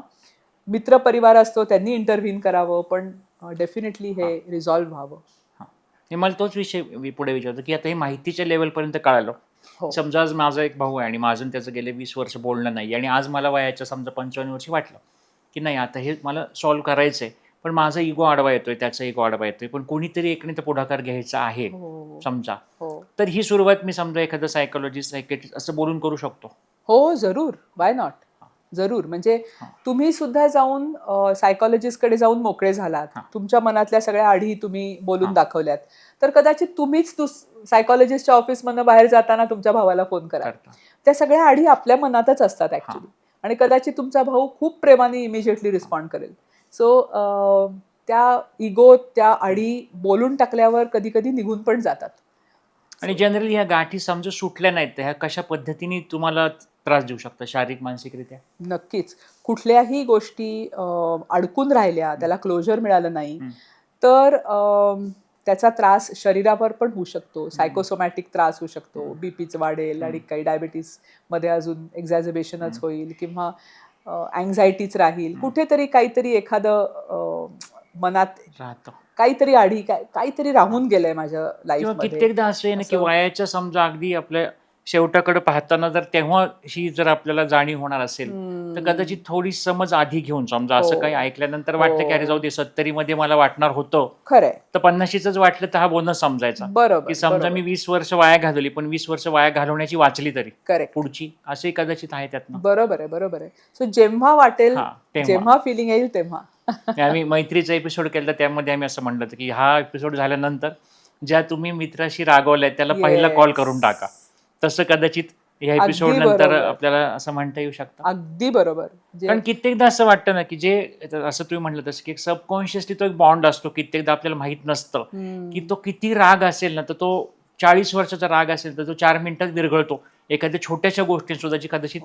मित्र परिवार असतो त्यांनी इंटरव्हीन करावं, पण डेफिनेटली हे रिझॉल्व्ह व्हावं. मला तोच विषय पुढे विचारतो की आता हे माहितीच्या लेवलपर्यंत कळालं हो. समजा आज माझा एक भाऊ आहे आणि माझं आणि त्याचं गेले 20 वर्ष बोलणं नाही आणि आज मला वयाच्या समजा 55 वर्षी वाटलं की नाही आता हे मला सॉल्व्ह करायचं आहे, पण माझा इगो आडवा येतोय, त्याचा इगो आडवा येतोय, पण कोणीतरी एकने तर पुढाकार घ्यायचा आहे हो. समजा, हो. तर ही सुरुवात मी समजा एखादं सायकोलॉजिस्ट सायकेट्रिस्ट असं बोलून करू शकतो. हो, जरूर. Why not? जरूर. म्हणजे हां. तुम्ही सुद्धा जाऊन सायकॉलॉजिस्टकडे जाऊन मोकळे झालात. हां. तुमच्या मनातल्या सगळ्या आढी तुम्ही बोलून हां. दाखवल्यात. तर कदाचित तुम्हीच सायकॉलॉजिस्टच्या ऑफिसमधनं बाहेर जाताना तुमच्या भावाला फोन करा. करता. त्या सगळ्या आढी आपल्या मनातच असतात हां. ऍक्च्युली. आणि कदाचित तुमचा भाऊ खूप प्रेमाने इमिजिएटली रिस्पॉन्ड करेल. सो त्या इगो, त्या आढी बोलून टाकल्यावर कधी कधी निघून पण जातात. आणि जनरली ह्या गाठी समजा सुटल्या नाहीत तर ह्या कशा पद्धतीने तुम्हाला त्रास देऊ शकतात शारीरिक मानसिकरित्या? नक्कीच. कुठल्याही गोष्टी अडकून राहिल्या, त्याला क्लोजर मिळालं नाही, हं. तर त्याचा त्रास शरीरावर पण होऊ शकतो. सायकोसोमॅटिक त्रास होऊ शकतो. बीपीच वाढेल आणि काही डायबिटीसमध्ये अजून एक्झॅझर्बेशनच होईल किंवा अँझायटीच राहील. कुठेतरी काहीतरी एखादं मनात राहतं. काहीतरी आढी, काहीतरी राहून गेलंय माझ्या किंवा लाईफमध्ये. कित्येकदा असं आहे ना की असं- वयाच्या समजा अगदी आपल्या शेवटाकडे पाहताना जर तेव्हा ही जर आपल्याला जाणीव होणार असेल तर कदाचित थोडी समज आधी घेऊन समजा असं हो. काही ऐकल्यानंतर वाटलं की अरे हो. जाऊ दे 70 मध्ये मला वाटणार होतं खरंय. तर 50च वाटलं तर हा बोनस समजायचा बरोबर. की समजा मी 20 वर्ष वाया घालवली पण 20 वर्ष वाया घालवण्याची वाचली तरी करेक्ट. पुढची असे कदाचित आहे त्यातनं. बरोबर आहे, बरोबर आहे. सो जेव्हा वाटेल, हा तेव्हा जेव्हा फिलिंग येईल तेव्हा. आम्ही मैत्रीचा एपिसोड केला त्यामध्ये आम्ही असं म्हणलं होतं की हा एपिसोड झाल्यानंतर ज्या तुम्ही मित्राशी रागवलाय त्याला पहिला कॉल करून टाका. तसं कदाचित ह्या अगदी एपिसोड नंतर बरोबर. आपल्याला असं म्हणता येऊ शकतं. अगदी बरोबर. कारण कित्येकदा असं वाटतं ना की जे असं तुम्ही म्हटलं तसं की सबकॉन्शियसली तो एक बॉन्ड असतो, कित्येकदा आपल्याला माहित नसतं की तो किती राग असेल ना तर तो 40 वर्षाचा राग असेल तर तो 4 मिनिटात विरघळतो एखाद्या छोट्याशा गोष्टीत सुद्धा जी कदाचित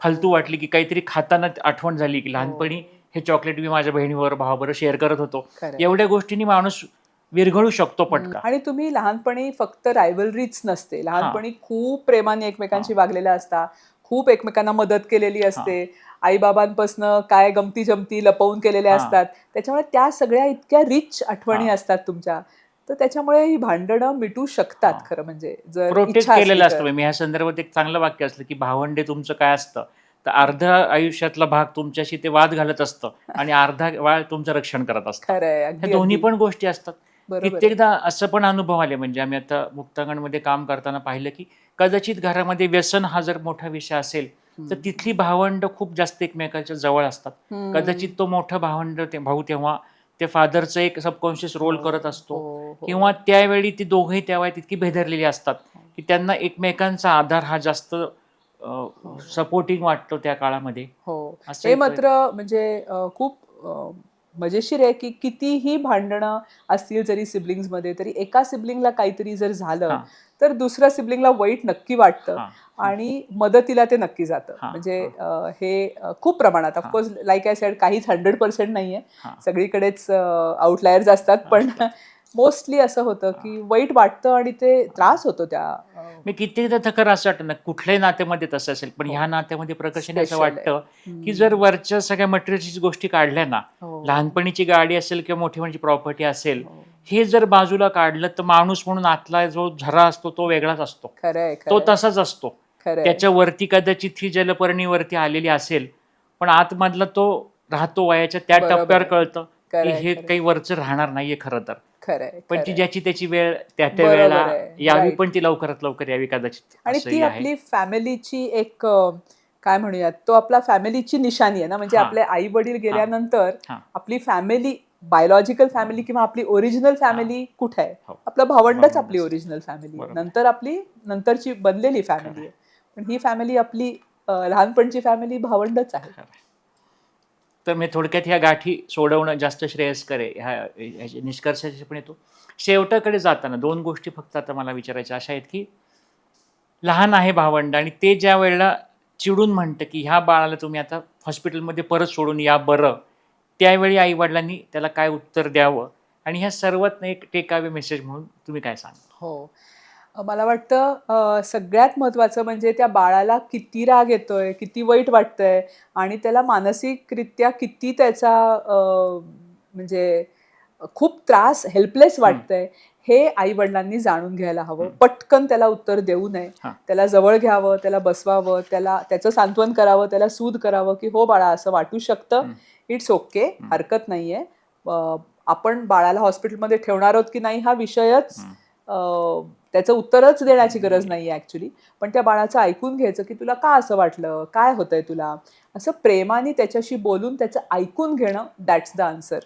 फालतू वाटली की काहीतरी खाताना आठवण झाली की लहानपणी हे चॉकलेट मी माझ्या बहिणीवर भावाबरोबर शेअर करत होतो, खरंय. एवढ्या गोष्टींनी माणूस विरघळू शकतो पटका. आणि तुम्ही लहानपणी फक्त रायव्हलरीच नसते, लहानपणी खूप प्रेमाने एकमेकांशी वागलेला असता, खूप एकमेकांना मदत केलेली असते, आईबाबांपासनं काय गमती जमती लपवून केलेल्या हां. असतात. त्याच्यामुळे त्या सगळ्या इतक्या रिच आठवणी हां. असतात तुमच्या. तर त्याच्यामुळे ही भांडणं मिटू शकतात हां. खरं म्हणजे, जर प्रोटेक्ट इच्छा असली केलेलं तर. असतं. मी ह्या संदर्भात एक चांगलं वाक्य असलं की भावंडे तुमचं काय असतं तर अर्धा आयुष्यातला भाग तुमच्याशी ते वाद घालत असतं आणि अर्धा वाळ तुमचं रक्षण करत असतं. खरंय. ह्या अगदी दोन्ही अगदी. पण गोष्टी असतात. बरोबर आहे. कित्येकदा असं पण अनुभव आले म्हणजे आम्ही आता मुक्तांगणमध्ये काम करताना पाहिलं की कदाचित घरामध्ये व्यसन हा जर मोठा विषय असेल तर तिथली भावंड खूप जास्त एकमेकांच्या जवळ असतात. कदाचित तो मोठा भावंड भाऊ तेव्हा ते फादरचं एक सबकॉन्शियस रोल करत असतो किंवा त्यावेळी ती दोघेही तेव्हा तितकी भेदरलेली असतात की त्यांना एकमेकांचा आधार हा जास्त सपोर्टिंग वाटतो त्या काळामध्ये. हो. असं हे एक- मात्र म्हणजे खूप मजेशीर आहे की कितीही भांडणं असतील जरी सिबलिंग्समध्ये, तरी एका सिबलिंगला काहीतरी जर झालं हां. तर दुसऱ्या सिबलिंगला वाईट नक्की वाटतं हां. आणि मदतीला ते नक्की जातं. हां. म्हणजे हे खूप प्रमाणात, ऑफकोर्स लाईक आय सेड, काहीच 100% नाहीये, हां. सगळीकडेच आउटलायर्स असतात, पण मोस्टली असं होतं की वाईट वाटतं आणि ते त्रास होतो त्या. मी कित्येकदा थकर असं वाटतं ना कुठल्याही नात्यामध्ये तसं असेल पण ह्या नात्यामध्ये प्रकर्षाने असं Special आहे. वाटतं की जर वरच्या सगळ्या मटेरियलची गोष्टी काढल्या ना, हो. लहानपणीची गाडी असेल किंवा मोठी म्हणजे प्रॉपर्टी असेल, हे जर बाजूला काढलं तर माणूस म्हणून आतला जो झरा असतो तो वेगळाच असतो, खरंय. तो तसाच असतो. खरंय. त्याच्यावरती कदाचित ही जलपर्णीवरती आलेली असेल पण आतमधला तो राहतो वयाच्या त्या बरोबर टप्प्यावर आहे. कळतं की खरंय, हे खरंय. काही वरचं राहणार नाहीये खरं तर, खरंय. पण ती खरंय. ज्याची त्याची वेळ त्या बरोबर वेळेला आहे. यावी, Right. पण ती लवकरात लवकर यावी कदाचित आणि असंही ती आहे. आपली फॅमिलीची एक काय म्हणूयात, तो आपला फॅमिलीची निशाणी आहे ना. म्हणजे हां. आपले आई वडील गेल्यानंतर हां. आपली फॅमिली, बायोलॉजिकल फॅमिली किंवा आपली ओरिजिनल फॅमिली कुठे आहे? हो. आपलं भावंडच भावंडच. आपली ओरिजिनल फॅमिली, बरोबर. नंतर आपली नंतरची बनलेली फॅमिली आहे. पण ही फॅमिली आपली लहानपणची फॅमिली भावंडच आहे. तर मी थोडक्यात ह्या गाठी सोडवणं जास्त श्रेयस्कर आहे. ह्या निष्कर्षाशी पण येतो. शेवटाकडे जाताना 2 गोष्टी फक्त आता मला विचारायच्या अशा आहेत की लहान आहे भावंड आणि ते ज्या वेळेला चिडून म्हणतं की ह्या बाळाला तुम्ही आता हॉस्पिटलमध्ये परत सोडून या बरं, त्यावेळी आई वडिलांनी त्याला काय उत्तर द्यावं आणि ह्या सर्वात एक टेकावे मेसेज म्हणून तुम्ही काय सांगा? हो. मला वाटतं सगळ्यात महत्त्वाचं म्हणजे त्या बाळाला किती राग येतोय, किती वाईट वाटतंय आणि त्याला मानसिकरित्या किती त्याचा म्हणजे खूप त्रास, हेल्पलेस वाटतंय, हे आई वडिलांनी जाणून घ्यायला हवं. पटकन त्याला उत्तर देऊ नये. हा. त्याला जवळ घ्यावं, त्याला बसवावं, त्याचं सांत्वन करावं, त्याला सूद करावं, की हो बाळा असं वाटू शकतं, इट्स ओके, हरकत नाहीये. आपण बाळाला हॉस्पिटलमध्ये ठेवणार आहोत की नाही हा विषयच, त्याचं उत्तरच देण्याची गरज नाहीये ऍक्च्युली. पण त्या बाळाचं ऐकून घ्यायचं की तुला का असं वाटलं, काय होतंय तुला, असं प्रेमाने त्याच्याशी बोलून त्याचं ऐकून घेणं, दॅट्स द आन्सर.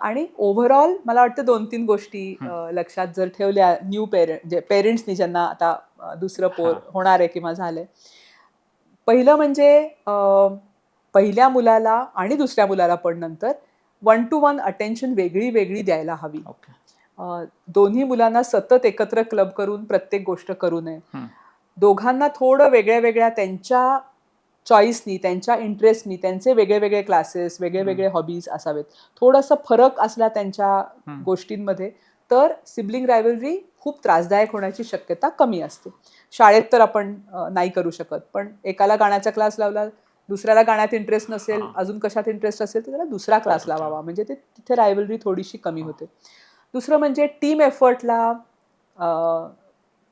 आणि ओव्हरऑल मला वाटतं 2-3 गोष्टी लक्षात जर ठेवल्या न्यू जे पेरेंट्सनी ज्यांना आता दुसरं पोर होणार आहे किंवा झालंय. पहिलं म्हणजे पहिल्या मुलाला आणि दुसऱ्या मुलाला पण नंतर 1-to-1 अटेन्शन वेगळी वेगळी द्यायला हवी. दोन्ही मुलांना सतत एकत्र क्लब करून प्रत्येक गोष्ट करू नये. दोघांना थोडं वेगळ्या वेगळ्या त्यांच्या चॉईसनी, त्यांच्या इंटरेस्टनी त्यांचे वेगळे वेगळे क्लासेस, वेगळे वेगळे हॉबीज असावेत. थोडासा फरक असला त्यांच्या गोष्टींमध्ये तर सिबलिंग रायव्हलरी खूप त्रासदायक होण्याची शक्यता कमी असते. शाळेत तर आपण नाही करू शकत, पण एकाला गाण्याचा क्लास लावला, दुसऱ्याला गाण्यात इंटरेस्ट नसेल, अजून कशात इंटरेस्ट असेल तर त्याला दुसरा क्लास लावावा, म्हणजे ते तिथे रायव्हलरी थोडीशी कमी होते. दुसरं म्हणजे टीम एफर्टला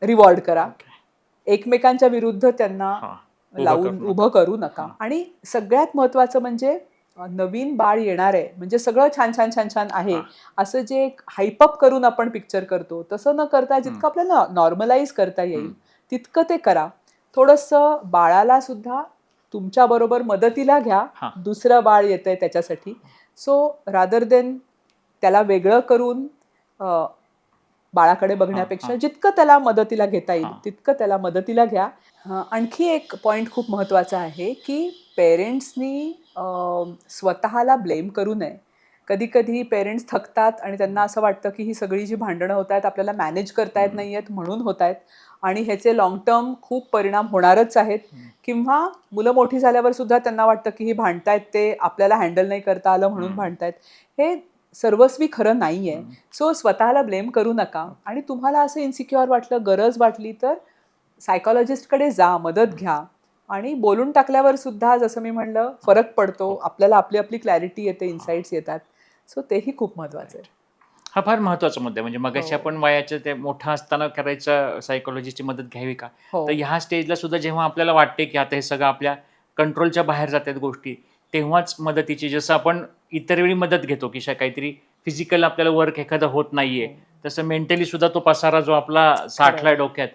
रिवॉर्ड करा. एकमेकांच्या विरुद्ध त्यांना लावून उभं करू नका. आणि सगळ्यात महत्वाचं म्हणजे नवीन बाळ येणार आहे म्हणजे सगळं छान छान छान छान आहे असं जे हायपअप करून आपण पिक्चर करतो तसं न करता जितकं आपल्याला नॉर्मलाइज करता येईल तितकं ते करा. थोडंसं बाळाला सुद्धा तुमच्या बरोबर मदतीला घ्या. दुसरं बाळ येतंय त्याच्यासाठी. सो रादर देन त्याला वेगळं करून बाळाकडे बघण्यापेक्षा जितकं त्याला मदतीला घेता येईल तितकं त्याला मदतीला घ्या. आणखी एक पॉईंट खूप महत्त्वाचा आहे की पेरेंट्सनी स्वतःला ब्लेम करू नये. कधी कधी पेरेंट्स थकतात आणि त्यांना असं वाटतं की ही सगळी जी भांडणं होत आहेत आपल्याला मॅनेज करता येत नाही आहेत म्हणून होत आहेत आणि ह्याचे लॉंग टर्म खूप परिणाम होणारच आहेत. किंवा मुलं मोठी झाल्यावर सुद्धा त्यांना वाटतं की ही भांडतायत ते आपल्याला हँडल नाही करता आलं म्हणून भांडतायत. हे सर्वस्वी खरं नाही आहे. सो स्वतःला ब्लेम करू नका. आणि तुम्हाला असं इन्सिक्युअर वाटलं, गरज वाटली तर सायकॉलॉजिस्टकडे जा, मदत घ्या. आणि बोलून टाकल्यावर सुद्धा जसं मी म्हणलं फरक पडतो, आपल्याला आपली आपली क्लॅरिटी येते, इन्साइट्स येतात. सो तेही खूप महत्त्वाचं आहे. हा फार महत्त्वाचा मुद्दा आहे. म्हणजे मगाशी आपण वयाच्या ते मोठा असताना करायचं सायकोलॉजिस्टची मदत घ्यावी का, तर ह्या स्टेजला सुद्धा जेव्हा आपल्याला वाटते की आता हे सगळं आपल्या कंट्रोलच्या बाहेर जातात गोष्टी, तेव्हाच मदतीची, जसं आपण इतर वेळी मदत घेतो की काहीतरी फिजिकल आपल्याला वर्क एखादं होत नाहीये, तसं मेंटली सुद्धा तो पसारा जो आपला साठलाय डोक्यात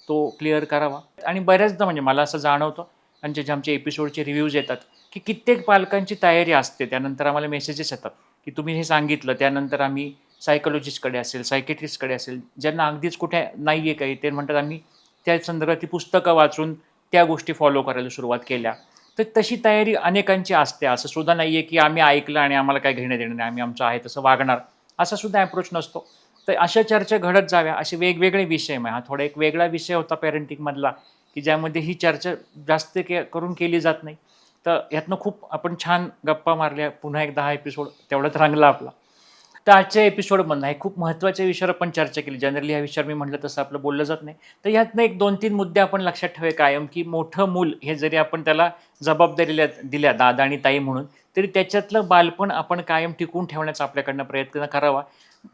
तो क्लिअर करावा. आणि बऱ्याचदा म्हणजे मला असं जाणवतं आणि जे आमचे एपिसोडचे रिव्ह्यूज येतात की कित्येक पालकांची तयारी असते, त्यानंतर आम्हाला मेसेजेस येतात की तुम्ही हे सांगितलं त्यानंतर आम्ही सायकोलॉजिस्टकडे असेल, सायकेट्रिस्टकडे असेल, ज्यांना अगदीच कुठे नाही आहे काही, ते म्हणतात आम्ही त्या संदर्भातली पुस्तकं वाचून त्या गोष्टी फॉलो करायला सुरुवात केल्या. तर तशी तयारी अनेकांची असते. असं सुद्धा नाही आहे की आम्ही ऐकलं आणि आम्हाला काय घेणं देणं नाही, आम्ही आमचं आहे तसं वागणार, असा सुद्धा ॲप्रोच नसतो. तर अशा चर्चा घडत जाव्या, असे वेगवेगळे विषय. हा थोडा एक वेगळा विषय होता पॅरेंटिंगमधला की ज्यामध्ये ही चर्चा जास्त करून केली जात नाही. तर यातनं खूप आपण छान गप्पा मारल्या. पुन्हा एकदा हा एपिसोड तेवढाच रंगला आपला. तर आजच्या एपिसोडमधनं हे खूप महत्त्वाच्या विषयावर आपण चर्चा केली. जनरली ह्या विषयावर मी म्हटलं तसं आपलं बोललं जात नाही. तर यातनं एक 2-3 मुद्दे आपण लक्षात ठेवूया कायम, की मोठं मूल हे जरी आपण त्याला जबाबदारी दिल्या दादा आणि ताई म्हणून, तरी त्याच्यातलं बालपण आपण कायम टिकवून ठेवण्याचा आपल्याकडनं प्रयत्न करावा.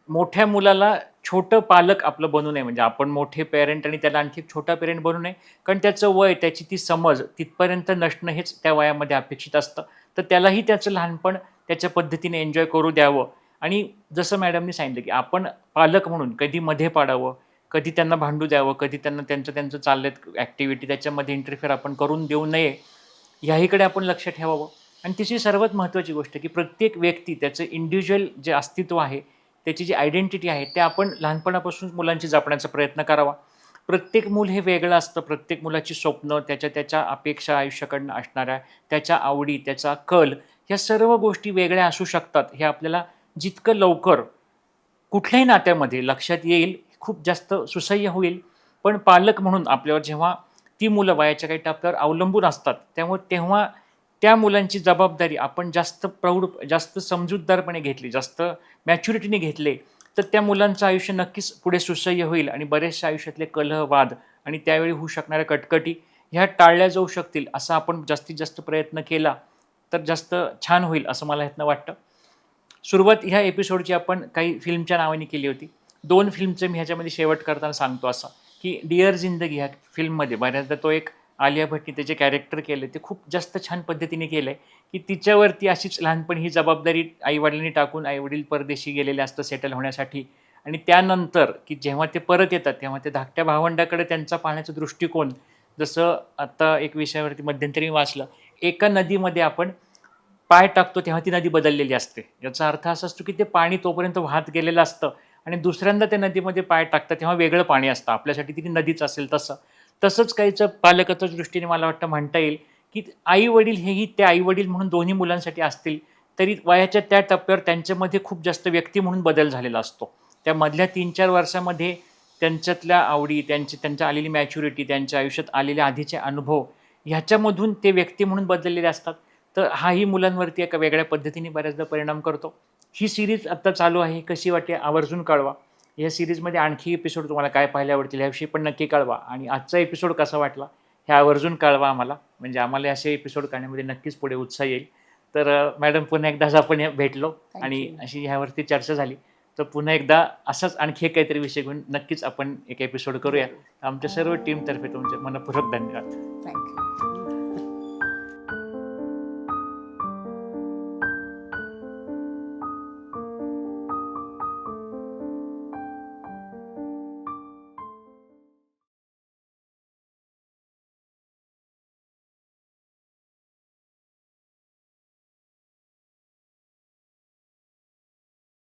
मोठ्या मुलाला छोटं पालक आपलं बनू नये, म्हणजे आपण मोठे पेरेंट आणि त्याला आणखी छोटा पेरेंट बनू नये. कारण त्याचं वय, त्याची ती समज तिथपर्यंत नसणं हेच त्या वयामध्ये अपेक्षित असतं. तर त्यालाही त्याचं लहानपण त्याच्या पद्धतीने एन्जॉय करू द्यावं. आणि जसं मॅडमनी सांगितलं की आपण पालक म्हणून कधी मध्ये पाडावं, कधी त्यांना भांडू द्यावं, कधी त्यांना त्यांचं चाललेत ॲक्टिव्हिटी त्याच्यामध्ये इंटरफेअर आपण करून देऊ नये, ह्याहीकडे आपण लक्ष ठेवावं. आणि तिसरी सर्वात महत्त्वाची गोष्ट की प्रत्येक व्यक्ती त्याचं इंडिव्हिज्युअल जे अस्तित्व आहे, त्याची जी आयडेंटिटी आहे, ते आपण लहानपणापासून मुलांची जपण्याचा प्रयत्न करावा. प्रत्येक मूल हे वेगळं असतं. प्रत्येक मुलाची स्वप्न, त्याच्या अपेक्षा आयुष्याकडनं असणाऱ्या, त्याच्या आवडी, त्याचा कल, ह्या सर्व गोष्टी वेगळ्या असू शकतात. हे आपल्याला जितकं लवकर कुठल्याही नात्यामध्ये लक्षात येईल खूप जास्त सुसह्य होईल. पण पालक म्हणून आपल्यावर जेव्हा ती मुलं वयाच्या काही टप्प्यावर अवलंबून असतात, त्यामुळे तेव्हा त्या मुलांची जबाबदारी आपण जास्त प्रौढ, जास्त समजूतदारपणे घेतली, जास्त मॅच्युरिटीने घेतले, तर त्या मुलांचं आयुष्य नक्कीच पुढे सुसह्य होईल आणि बरेचसे आयुष्यातले कलह, वाद आणि त्यावेळी होऊ शकणाऱ्या कटकटी ह्या टाळल्या जाऊ शकतील. असा आपण जास्तीत जास्त प्रयत्न केला तर जास्त छान होईल असं मला ह्यातनं वाटतं. सुरुवात ह्या एपिसोडची आपण काही फिल्मच्या नावाने केली होती. 2 फिल्मचं मी ह्याच्यामध्ये शेवट करताना सांगतो असं, की डिअर जिंदगी ह्या फिल्ममध्ये बऱ्याचदा तो एक आलिया भट्टने त्याचे कॅरेक्टर केलं ते खूप जास्त छान पद्धतीने केलं आहे, की तिच्यावरती अशीच लहानपणी ही जबाबदारी आई-वडिलांनी टाकून आई-वडील परदेशी गेलेले असतात सेटल होण्यासाठी आणि त्यानंतर की जेव्हा ते परत येतात तेव्हा ते धाकट्या भावंडाकडे त्यांचा पाहण्याचा दृष्टिकोन, जसं आता एक विषयावरती मध्यंतरी मी वाचलं, एका नदीमध्ये आपण पाय टाकतो तेव्हा ती नदी बदललेली असते. याचा अर्थ असा असतो की ते पाणी तोपर्यंत वाहत गेलेलं असतं आणि दुसऱ्यांदा त्या नदीमध्ये पाय टाकतात तेव्हा वेगळं पाणी असतं. आपल्यासाठी ती नदीच असेल तसं. तसंच काहीचं पालकत्वाच्या दृष्टीने मला वाटतं म्हणता येईल, की आई-वडील हेही ते आई-वडील म्हणून दोन्ही मुलांसाठी असतील, तरी वयाच्या त्या टप्प्यावर त्यांच्यामध्ये खूप जास्त व्यक्ती म्हणून बदल झालेला असतो. त्या मधल्या 3-4 वर्षामध्ये त्यांच्यातल्या आवडी, त्यांच्या आलेली मॅच्युरिटी, त्यांच्या आयुष्यात आलेले आधीचे अनुभव ह्याच्यामधून ते व्यक्ती म्हणून बदललेले असतात. तर हाही मुलांवरती एका वेगळ्या पद्धतीने बऱ्याचदा परिणाम करतो. ही सीरीज आता चालू आहे, कशी वाटते आवर्जून कळवा. या सीरीजमध्ये आणखी एपिसोड तुम्हाला काय पाहायला आवडतील याविषयी पण नक्की कळवा आणि आजचा एपिसोड कसा वाटला हे आवर्जून कळवा आम्हाला. म्हणजे आम्हाला असे एपिसोड करण्यामध्ये नक्कीच पुढे उत्साह येईल. तर मॅडम पुन्हा एकदा आपण भेटलो आणि you. अशी ह्यावरती चर्चा झाली. तर पुन्हा एकदा असाच आणखी एक काहीतरी विषय घेऊन नक्कीच आपण एक एपिसोड करूया. आमच्या सर्व टीमतर्फे तुमचे मनःपूर्वक धन्यवाद. थँक्यू.